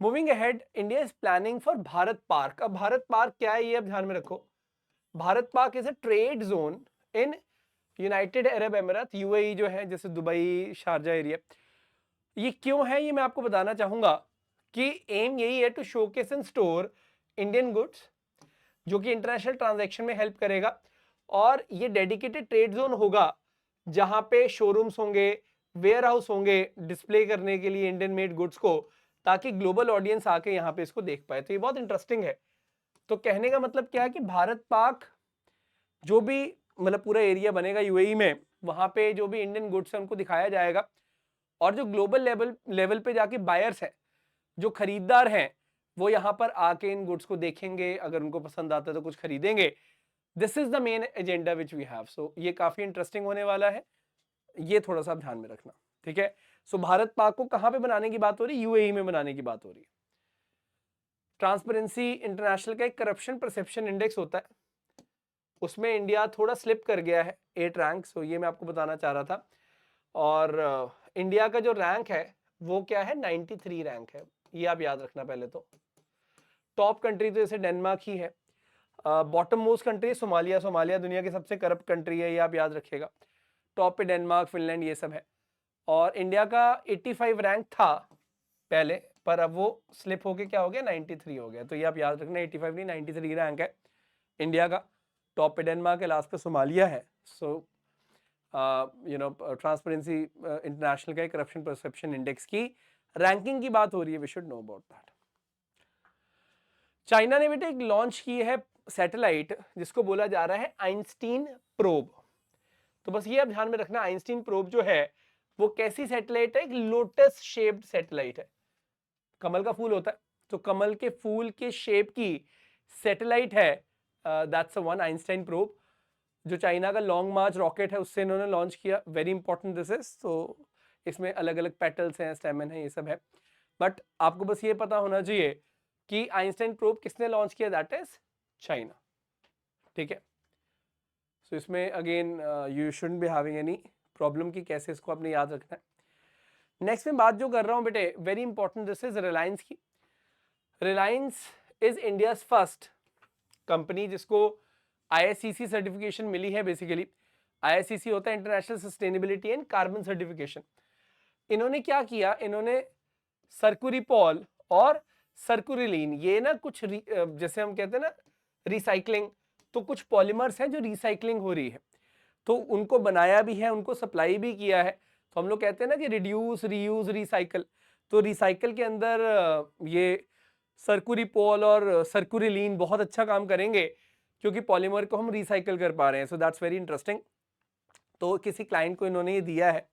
Moving ahead, India is planning for Bharat park. अब भारत पार्क क्या है ये अब ध्यान में रखो। Bharat park is a trade zone in United Arab emirate, UAE जो है, जैसे दुबई शारजा एरिया। ये क्यों है ये मैं आपको बताना चाहूंगा कि एम यही है to showcase and store Indian goods, जो कि इंटरनेशनल ट्रांजैक्शन में हेल्प करेगा। और ये डेडिकेटेड ट्रेड जोन होगा जहां पे शोरूम्स होंगे, वेयर हाउस होंगे डिस्प्ले करने के लिए इंडियन मेड गुड्स को, ताकि ग्लोबल ऑडियंस आके यहाँ पे इसको देख पाए। तो ये बहुत इंटरेस्टिंग है। तो कहने का मतलब क्या है कि भारत पाक जो भी मतलब पूरा एरिया बनेगा यूएई में, वहां पे जो भी इंडियन गुड्स है उनको दिखाया जाएगा, और जो ग्लोबल लेवल पे जाके बायर्स हैं, जो खरीदार हैं, वो यहाँ पर आके इन गुड्स को देखेंगे, अगर उनको पसंद आता है तो कुछ खरीदेंगे। This is the main agenda which we have. सो ये काफी इंटरेस्टिंग होने वाला है, ये थोड़ा सा ध्यान में रखना, ठीक है। सो भारत पाक को कहां पे बनाने की बात हो रही है? यूएई में बनाने की बात हो रही है। ट्रांसपेरेंसी इंटरनेशनल का एक करप्शन परसेप्शन इंडेक्स होता है, उसमें इंडिया थोड़ा स्लिप कर गया है 8 रैंक। सो ये मैं आपको बताना चाह रहा था। और इंडिया का जो रैंक है वो क्या है? 93 रैंक है, ये आप याद रखना। पहले तो टॉप कंट्री तो जैसे डेनमार्क ही है, bottom most country Somalia. Somalia दुनिया की सबसे करप्ट कंट्री है, ये आप याद रखिएगा। टॉप पे डेनमार्क, फिनलैंड, ये सब है। और इंडिया का 85 रैंक था पहले, पर अब वो स्लिप होके क्या हो गया? 93 हो गया। तो ये आप याद रखना, 85 नहीं 93 रैंक है इंडिया का। टॉप पे डेनमार्क है, लास्ट पे सोमालिया है। सो ट्रांसपेरेंसी इंटरनेशनल का करप्शन परसेप्शन इंडेक्स की रैंकिंग की बात हो रही है, we should know about that. China ने बेटा एक लॉन्च की है सैटेलाइट, जिसको बोला जा रहा है आइंस्टीन प्रोब। तो बस ये आप ध्यान में रखना, आइंस्टीन प्रोब जो है वो कैसी सैटेलाइट है? एक लोटस शेप्ड सैटेलाइट है। कमल का फूल होता है, तो कमल के फूल के शेप की सैटेलाइट है, दैट्स वन आइंस्टाइन प्रोब, जो चाइना का लॉन्ग मार्च रॉकेट है उससे इन्होंने लॉन्च किया। Very important this is. तो इसमें अलग अलग पेटल्स हैं, स्टेमन है, ये सब है। बट आपको बस ये पता होना चाहिए कि आइंस्टाइन प्रोब किसने लॉन्च किया? दैट इज चाइना, ठीक है। सो इसमें again you shouldn't be having any problem कि कैसे इसको आपने याद रखना है। नेक्स्ट में बात जो कर रहा हूं बेटे, very important, this is Reliance की। Reliance is India first company जिसको ISCC सर्टिफिकेशन मिली है। बेसिकली ISCC होता है international sustainability and carbon certification. इन्होंने क्या किया? इन्होंने सर्कुरिपॉल और सर्कुरिलीन, ये ना कुछ जैसे हम कहते हैं ना रिसाइकलिंग, तो कुछ पॉलीमर्स हैं जो रिसाइकलिंग हो रही है, तो उनको बनाया भी है, उनको सप्लाई भी किया है। तो हम लोग कहते हैं ना कि रिड्यूस, रीयूज, रिसाइकल। तो रिसाइकल के अंदर ये सर्कुरिपॉल और सर्कुरिलीन बहुत अच्छा काम करेंगे, क्योंकि पॉलीमर को हम रिसाइकल कर पा रहे हैं। So that's very interesting. तो किसी क्लाइंट को इन्होंने ये दिया है,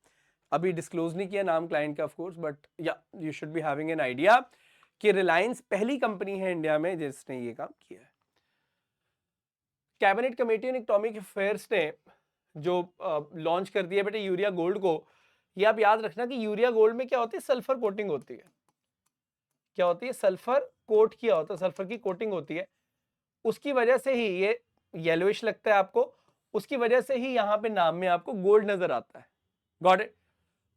अभी डिस्क्लोज नहीं किया नाम क्लाइंट का ऑफ कोर्स, बट या you should be having an idea कि रिलायंस पहली कंपनी है इंडिया में जिसने ये काम किया है। Cabinet committee on economic affairs ने जो लॉन्च कर दिया बेटे यूरिया गोल्ड को, ये आप याद रखना कि यूरिया गोल्ड में क्या होती है? सल्फर कोटिंग होती है। क्या होती है? सल्फर कोट किया होता है, सल्फर की कोटिंग होती है। उसकी वजह से ही ये येलोइश लगता है आपको, उसकी वजह से ही यहाँ पे नाम में आपको गोल्ड नजर आता है। Got it?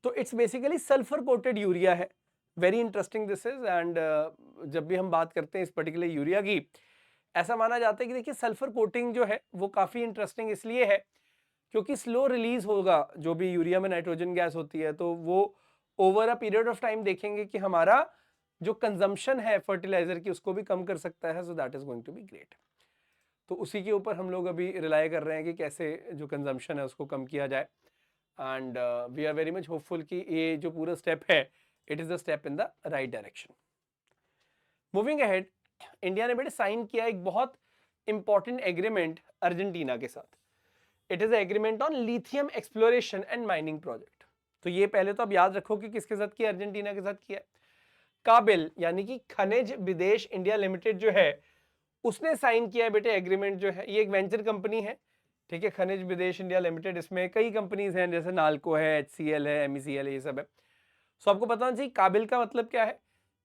तो it's basically sulphur coated urea है। Very interesting this is. And जब भी हम बात करते हैं इस पर्टिकुलर यूरिया की, ऐसा माना जाता है कि देखिए सल्फर कोटिंग जो है वो काफी इंटरेस्टिंग इसलिए है क्योंकि स्लो रिलीज होगा। जो भी यूरिया में नाइट्रोजन गैस होती है, तो वो over a period of time देखेंगे कि हमारा जो कंजम्पशन है फर्टिलाइजर की उसको भी कम कर सकता है। So that is going to be great. तो उसी के ऊपर हम लोग अभी रिलाय कर रहे हैं कि कैसे जो कंजम्पशन है उसको कम किया जाए। And we are very much hopeful कि ये जो पूरा स्टेप है, it is the step in the right direction. Moving ahead, India ने बेटे साइन किया एक बहुत इंपॉर्टेंट एग्रीमेंट अर्जेंटीना के साथ। It is agreement on lithium exploration and mining project. तो ये पहले तो आप याद रखो कि किसके साथ किया? अर्जेंटीना के साथ किया। काबिल यानी कि खनिज विदेश इंडिया लिमिटेड जो है उसने साइन किया है बेटे एग्रीमेंट जो है। ये एक वेंचर कंपनी है, ठीक है, खनिज विदेश इंडिया लिमिटेड। इसमें कई कंपनीज हैं, जैसे नाल्को है, HCL है, MECL है, ये सब है। सो आपको पता होना चाहिए काबिल का मतलब क्या है।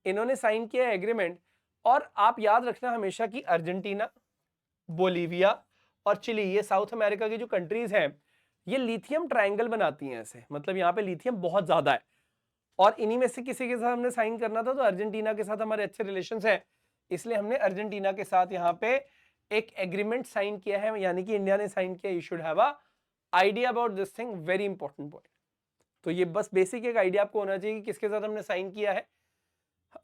इन्होंने साइन किया एग्रीमेंट। और आप याद रखना हमेशा कि अर्जेंटीना, बोलीविया और चिली, ये साउथ अमेरिका की जो कंट्रीज हैं, ये लिथियम ट्रायंगल बनाती हैं ऐसे, मतलब यहाँ पे लिथियम बहुत ज्यादा है। और इन्हीं में से किसी के साथ हमने साइन करना था, तो अर्जेंटीना के साथ हमारे अच्छे रिलेशंस हैं, इसलिए हमने अर्जेंटीना के साथ यहाँ पे एक एग्रीमेंट साइन किया है, यानी कि इंडिया ने साइन किया। You should have a idea about this thing, very important point. तो ये बस बेसिक एक आइडिया आपको होना चाहिए कि किसके साथ हमने साइन किया है।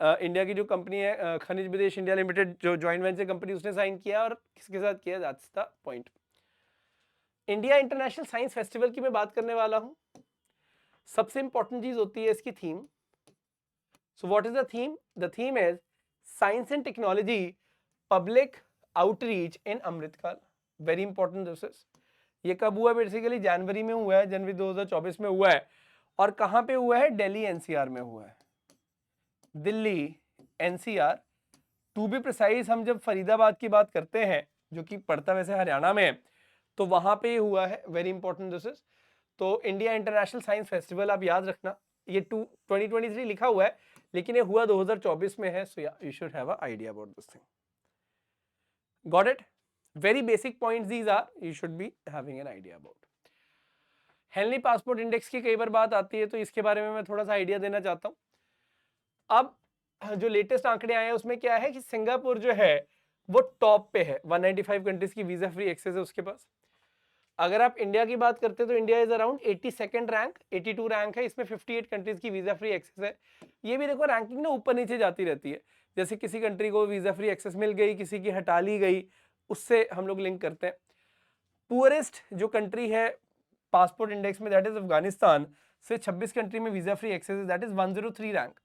इंडिया की जो कंपनी है खनिज विदेश इंडिया लिमिटेड, जो ज्वाइंट वेंचर कंपनी, उसने साइन किया, और किसके साथ किया, that's the point. India international science festival की मैं बात करने वाला हूं। सबसे इंपॉर्टेंट चीज होती है इसकी theme. So what is the theme? The theme is science and technology public outreach in Amritkaal. Very important this is. ये कब हुआ? बेसिकली जनवरी में हुआ है, जनवरी 2024 में हुआ है। और कहां पे हुआ है? दिल्ली एनसीआर में हुआ है, Delhi NCR to be precise. हम जब फरीदाबाद की बात करते हैं, जो कि पड़ता वैसे हरियाणा में है, तो वहां पे हुआ है। Very important this is. तो इंडिया इंटरनेशनल साइंस फेस्टिवल आप याद रखना, ये 2023 लिखा हुआ है, लेकिन ये हुआ 2024 में है। So you should have a idea about this thing. Got it? Very basic points these are, you should be having an idea about. Henley passport index की कई बार बात आती है, तो इसके बारे में मैं थोड़ा सा आइडिया देना चाहता हूं। अब जो लेटेस्ट आंकड़े आए हैं उसमें क्या है कि सिंगापुर जो है वो टॉप पे है, 195 कंट्रीज की वीजा फ्री एक्सेस है उसके पास। अगर आप इंडिया की बात करते हैं तो India is around 82nd rank, 82 rank है, इसमें 58 कंट्रीज की वीजा फ्री एक्सेस है। ये भी देखो रैंकिंग ना ऊपर नीचे जाती रहती है, जैसे किसी कंट्री को वीजा फ्री एक्सेस मिल गई, किसी की हटा ली गई, उससे हम लोग लिंक करते हैं। पुअरेस्ट जो कंट्री है पासपोर्ट इंडेक्स में, दैट इज अफगानिस्तान, से 26 कंट्री में visa free access, that is 103 rank.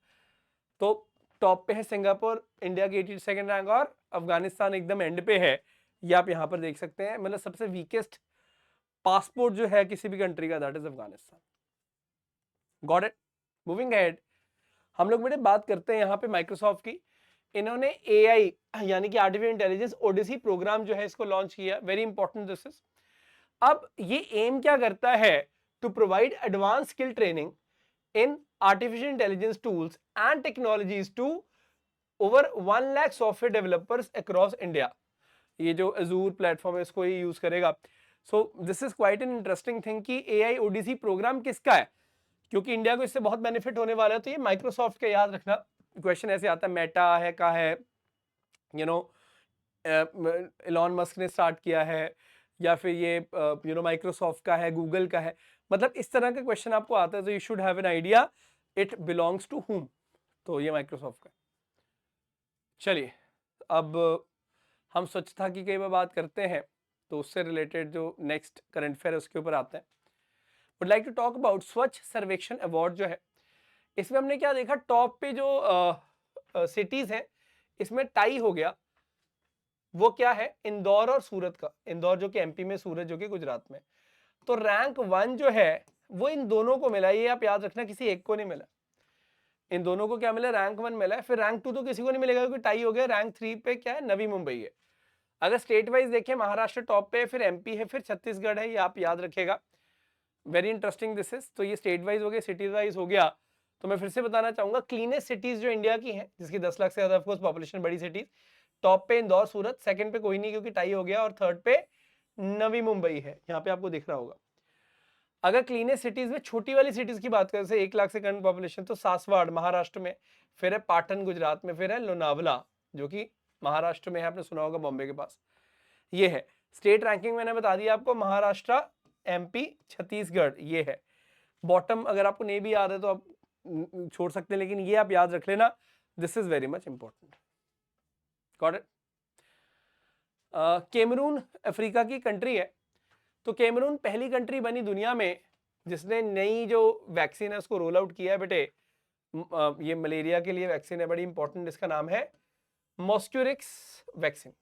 तो टॉप पे है सिंगापुर, इंडिया की 82nd रैंक, और अफगानिस्तान एकदम एंड पे है। ये आप यहां पर देख सकते हैं, मतलब सबसे वीकेस्ट पासपोर्ट जो है किसी भी कंट्री का, that is Afghanistan. Got it? Moving ahead, हम लोग बेटे बात करते हैं यहाँ पे माइक्रोसॉफ्ट की। इन्होंने एआई यानी कि आर्टिफिशियल इंटेलिजेंस ओडिसी प्रोग्राम जो है इसको लॉन्च किया। Very important this is. अब ये एम क्या करता है? To provide advance skill training in artificial intelligence tools and technologies to over 1 lakh software developers across India. ये जो अजूर प्लेटफॉर्म है इसको ये यूज करेगा। So this is quite an interesting thing कि एआई ओडीसी प्रोग्राम किसका है, क्योंकि इंडिया को इससे बहुत बेनिफिट होने वाला है। तो ये माइक्रोसॉफ्ट का, याद रखना क्वेश्चन ऐसे आता है, मेटा है का है, यू नो एलॉन मस्क ने स्टार्ट किया है, या फिर ये माइक्रोसॉफ्ट का है, गूगल का है, मतलब इस तरह का क्वेश्चन आपको आता है। तो you should have an idea it belongs to whom. तो ये माइक्रोसॉफ्ट का। चलिए, अब हम स्वच्छता की कई बार बात करते हैं, तो उससे रिलेटेड जो नेक्स्ट करंट अफेयर है उसके ऊपर आते हैं। Would like to talk about Swachh Survekshan award जो है। इसमें हमने क्या देखा, टॉप पे जो सिटीज हैं इसमें टाई हो गया। वो क्या है? इंदौर और सूरत का। इंदौर जो कि एमपी में, सूरत जो कि गुजरात में। तो रैंक 1 जो है वो इन दोनों को मिला, ये आप याद रखना, किसी एक को नहीं मिला। इन दोनों को क्या मिला? रैंक 1 मिला है। फिर रैंक 2 तो किसी को नहीं मिलेगा क्योंकि टाई हो गया। रैंक 3 पे क्या है? नवी मुंबई है। अगर स्टेट वाइज देखें, महाराष्ट्र टॉप पे, फिर एमपी है, फिर छत्तीसगढ़ है, ये आप याद रखेगा। Very interesting this is. तो ये स्टेट वाइज हो गया, सिटीज वाइज हो गया। तो मैं फिर से बताना चाहूंगा, क्लीनेस्ट सिटीज जो इंडिया की हैं, जिसकी 10 लाख से ज्यादा ऑफकोर्स पॉपुलेशन बड़ी सिटीज, टॉप पे इंदौर सूरत, सेकंड पे कोई नहीं क्योंकि टाई हो गया, और थर्ड पे नवी मुंबई है, यहाँ पे आपको दिख रहा होगा। अगर क्लीनेस्ट सिटीज में छोटी वाली सिटीज की बात करें, 1 लाख से कम पॉपुलेशन, तो सासवाड़ महाराष्ट्र में, फिर है पाटन गुजरात में, फिर है लोनावला जो कि महाराष्ट्र में है, आपने सुना होगा बॉम्बे के पास। ये है स्टेट रैंकिंग, मैंने बता दिया आपको, महाराष्ट्र, एमपी, छत्तीसगढ़, ये है बॉटम। अगर आपको नहीं भी याद है तो आप छोड़ सकते हैं, लेकिन ये आप याद रख लेना, this is very much important. Got it? Cameroon Africa की कंट्री है। तो कैमरून पहली कंट्री बनी दुनिया में जिसने नई जो वैक्सीन है उसको रोल आउट किया है बेटे। ये मलेरिया के लिए वैक्सीन है, बड़ी इंपॉर्टेंट, इसका नाम है मॉस्क्यूरिक्स वैक्सीन।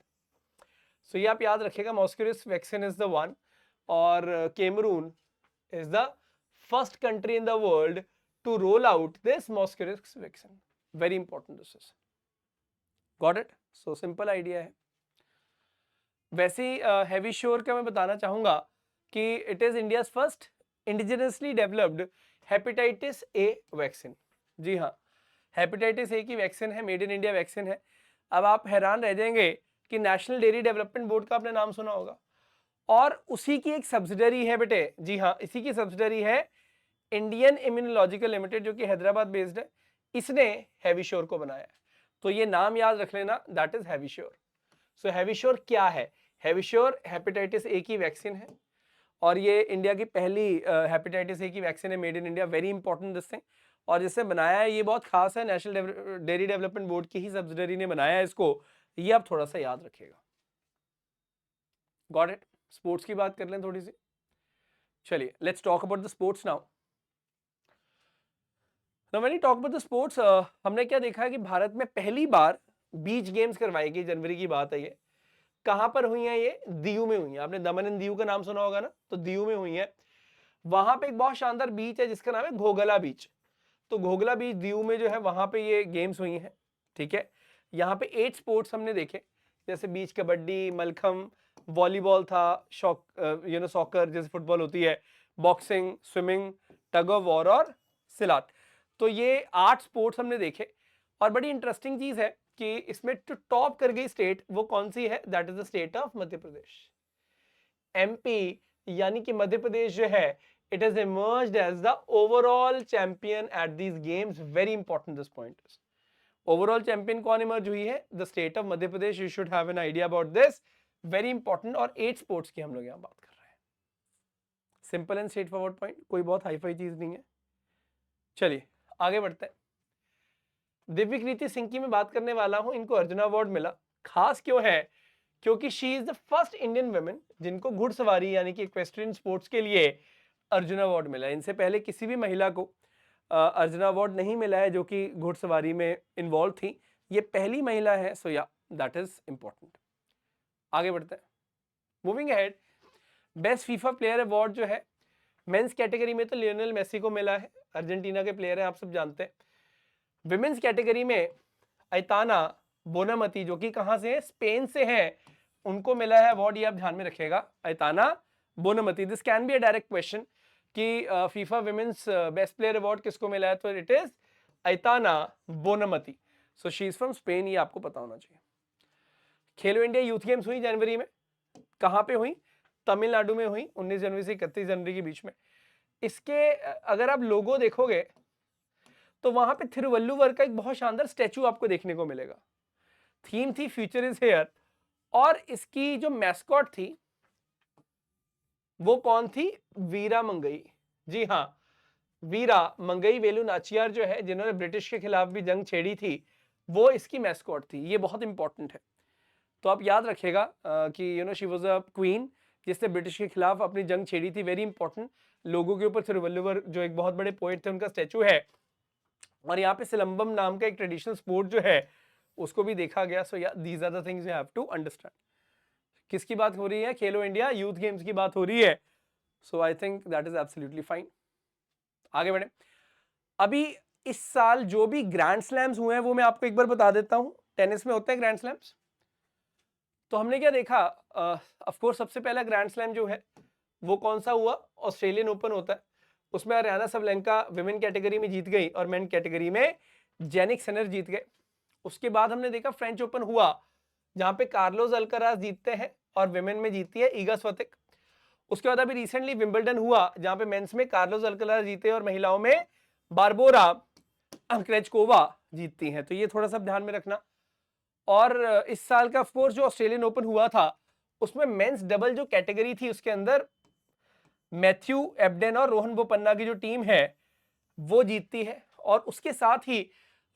सो ये आप याद रखिएगा, Mosquirix vaccine is the one. और Cameroon is the first country in the world to roll out this Mosquirix vaccine. Very important this is. Got it? So simple idea है। वैसे हैवी श्योर का मैं बताना चाहूंगा कि it is India first indigenously developed hepatitis A vaccine. जी हाँ, hepatitis ए की वैक्सीन है, मेड इन इंडिया वैक्सीन है। अब आप हैरान रह जाएंगे कि नेशनल डेयरी डेवलपमेंट बोर्ड का आपने नाम सुना होगा, और उसी की एक सब्सिडरी है बेटे, जी हाँ, इसी की सब्सिडरी है इंडियन इम्यूनोलॉजिकल लिमिटेड, जो कि हैदराबाद बेस्ड है। इसने हैविश्योर को बनाया है, तो ये नाम याद रख लेना, दैट इज हैविश्योर। सो हैविश्योर क्या है? हैविश्योर हेपेटाइटिस ए की वैक्सीन है, और ये इंडिया की पहली हेपेटाइटिस ए की वैक्सीन है, made in India, very important this thing. और जिससे बनाया है ये बहुत खास है, नेशनल डेयरी डेवलपमेंट बोर्ड की ही सब्सिडरी ने बनाया है इसको, ये आप थोड़ा सा याद रखिएगा। Got it? स्पोर्ट्स की बात कर लें थोड़ी सी। चलिए, let's talk about the sports now. Now when you talk about the sports, हमने क्या देखा है कि भारत में पहली बार बीच गेम्स करवाई गई, जनवरी की बात है ये। कहां पर हुई है? ये दीव में हुई है। आपने दमन एंड दीव का नाम सुना होगा ना, तो दीव में हुई है। वहां पे एक बहुत शानदार बीच है जिसका नाम है घोगला बीच। तो घोगला बीच दीव में जो है, वहां पे ये गेम्स हुई हैं, ठीक है। यहाँ पे 8 स्पोर्ट्स हमने देखे, जैसे बीच कबड्डी, मलखम, वॉलीबॉल था, सॉकर जैसे फुटबॉल होती है, boxing, swimming, tug of war और सिलाट। तो ये 8 स्पोर्ट्स हमने देखे। और बड़ी इंटरेस्टिंग चीज है कि इसमें जो टॉप कर गई स्टेट, वो कौन सी है? That is the state of Madhya Pradesh, MP, यानी कि मध्य प्रदेश जो है, it has emerged as the overall champion at these games. Very important this point is, overall champion कौन इमर्ज हुई है? the state of Madhya Pradesh. You should have an idea about this, very important. और 8 sports की हम लोग यहाँ बात कर रहे हैं, simple and straight forward point, कोई बहुत हाईफाई चीज नहीं है। चलिए आगे बढ़ते हैं। दिव्यकृति सिंह की मैं बात करने वाला हूं, इनको अर्जुन अवार्ड मिला। खास क्यों है? क्योंकि she is the first Indian women जिनको घुड़सवारी यानी कि इक्वेस्ट्रियन स्पोर्ट्स के लिए अर्जुन अवार्ड मिला है। इनसे पहले किसी भी महिला को अर्जुन अवार्ड नहीं मिला है जो कि घुड़सवारी में इन्वॉल्व थी, ये पहली महिला है। सो या, दैट इज इंपॉर्टेंट। आगे बढ़ते हैं, moving ahead. Best FIFA player award जो है मेंस कैटेगरी में तो लियोनेल मेसी को मिला है, अर्जेंटीना के प्लेयर है, आप सब जानते हैं। विमेंस कैटेगरी में ऐताना बोनामती, जो कि कहां से है? स्पेन से है, उनको मिला है अवार्ड, ये आप ध्यान में रखिएगा, Aitana Bonmati. This can be a direct question कि FIFA women's best player award किसको मिला है, तो it is Aitana Bonmati. So she is from Spain, ये आपको पता होना चाहिए। खेलो इंडिया यूथ गेम्स हुई जनवरी में, कहां पे हुई? तमिलनाडु में हुई, 19 जनवरी से 31 जनवरी के बीच में। इसके अगर आप लोगो देखोगे तो वहां पे थिरुवल्लुवर का एक बहुत शानदार स्टैचू आपको देखने को मिलेगा। थीम थी फ्यूचर इज हियर, और इसकी जो मैस्कॉट थी वो कौन थी? वीरा मंगई। जी हाँ, वीरा मंगई वेलु नाचियार जो है, जिन्होंने ब्रिटिश के खिलाफ भी जंग छेड़ी थी, वो इसकी मैस्कॉट थी। ये बहुत इंपॉर्टेंट है, तो आप याद रखिएगा कि शी वाज अ क्वीन जिसने ब्रिटिश के खिलाफ अपनी जंग छेड़ी थी। Very important. लोगों के ऊपर थिरुवल्लुवर जो एक बहुत बड़े पोएट थे, उनका स्टैचू है। और यहाँ पे सिलंबम नाम का एक ट्रेडिशनल स्पोर्ट जो है उसको भी देखा गया। So yeah, these are the things you have to understand. किसकी बात हो रही है? खेलो इंडिया यूथ गेम्स की बात हो रही है। So I think that is absolutely fine. आगे बढ़े। अभी इस साल जो भी ग्रैंड स्लैम्स हुए हैं वो मैं आपको एक बार बता देता हूं। टेनिस में होते हैं ग्रैंड स्लैम्स, तो हमने क्या देखा? ऑफ कोर्स सबसे पहला ग्रैंड स्लैम जो है वो कौन सा हुआ? ऑस्ट्रेलियन ओपन होता है, उसमें अरियाना सबलेंका विमेन कैटेगरी में जीत गई और मेन कैटेगरी में जेनिक सिनर जीत गए। उसके बाद हमने देखा फ्रेंच ओपन हुआ, जहां पे कार्लोस अल्कराज जीतते हैं और विमेन में जीतती है ईगा स्वितेक। उसके बाद अभी रिसेंटली विंबलडन हुआ, जहां पे मेंस में कार्लोस अल्कराज जीते और महिलाओं में बारबोरा क्रेचकोवा जीतती हैं। तो ये थोड़ा सा ध्यान में रखना। और इस साल का ऑफ कोर्स जो ऑस्ट्रेलियन ओपन हुआ था, उसमें मेंस डबल जो कैटेगरी थी उसके अंदर मैथ्यू एब्डेन और रोहन बोपन्ना की जो टीम है वो जीतती है। और उसके साथ ही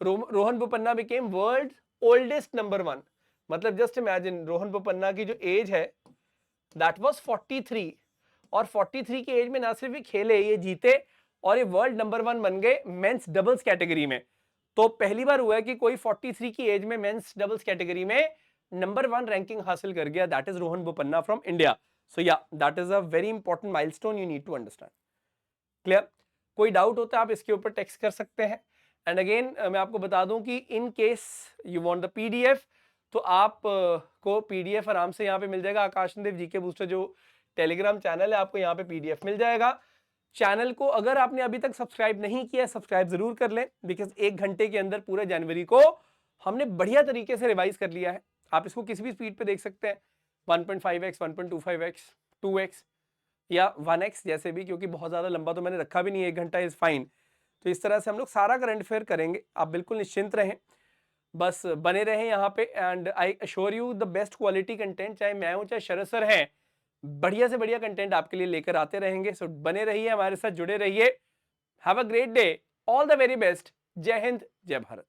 Rohan Bopanna became world oldest number 1। मतलब जस्ट इमेजिन, रोहन बोपन्ना की जो एज है दैट वाज 43, और 43 की एज में ना सिर्फ ये खेले, ये जीते और ये वर्ल्ड नंबर 1 बन गए मेंस डबल्स कैटेगरी में। तो पहली बार हुआ है कि कोई 43 की एज में मेंस डबल्स कैटेगरी में नंबर 1 रैंकिंग हासिल कर गया। That is Rohan Bopanna from India. So yeah, that is a very important milestone, you need to understand. Clear? कोई डाउट होता है आप इसके ऊपर टेक्स्ट कर सकते हैं। एंड अगेन मैं आपको बता दूं कि इन case you want the PDF, तो आप को पीडीएफ आराम से यहाँ पे मिल जाएगा। आकाश देव जीके बूस्टर जो टेलीग्राम चैनल है, आपको यहाँ पे पीडीएफ मिल जाएगा। चैनल को अगर आपने अभी तक सब्सक्राइब नहीं किया, सब्सक्राइब जरूर कर लें, बिकॉज 1 घंटे के अंदर पूरे जनवरी को हमने बढ़िया तरीके से रिवाइज कर लिया है। आप इसको किसी भी स्पीड पे देख सकते हैं, 1.5x, 1.25x, 2x या 1x जैसे भी, क्योंकि बहुत ज्यादा लंबा तो मैंने रखा भी नहीं है, 1 घंटा इज फाइन। तो इस तरह से हम लोग सारा करंट अफेयर करेंगे, आप बिल्कुल निश्चिंत रहें, बस बने रहें यहाँ पे। And I assure you the best quality content, चाहे मैं हूं चाहे शरद सर हैं, बढ़िया से बढ़िया कंटेंट आपके लिए लेकर आते रहेंगे। सो बने रहिए, हमारे साथ जुड़े रहिए। Have a great day, all the very best. जय हिंद, जय भारत।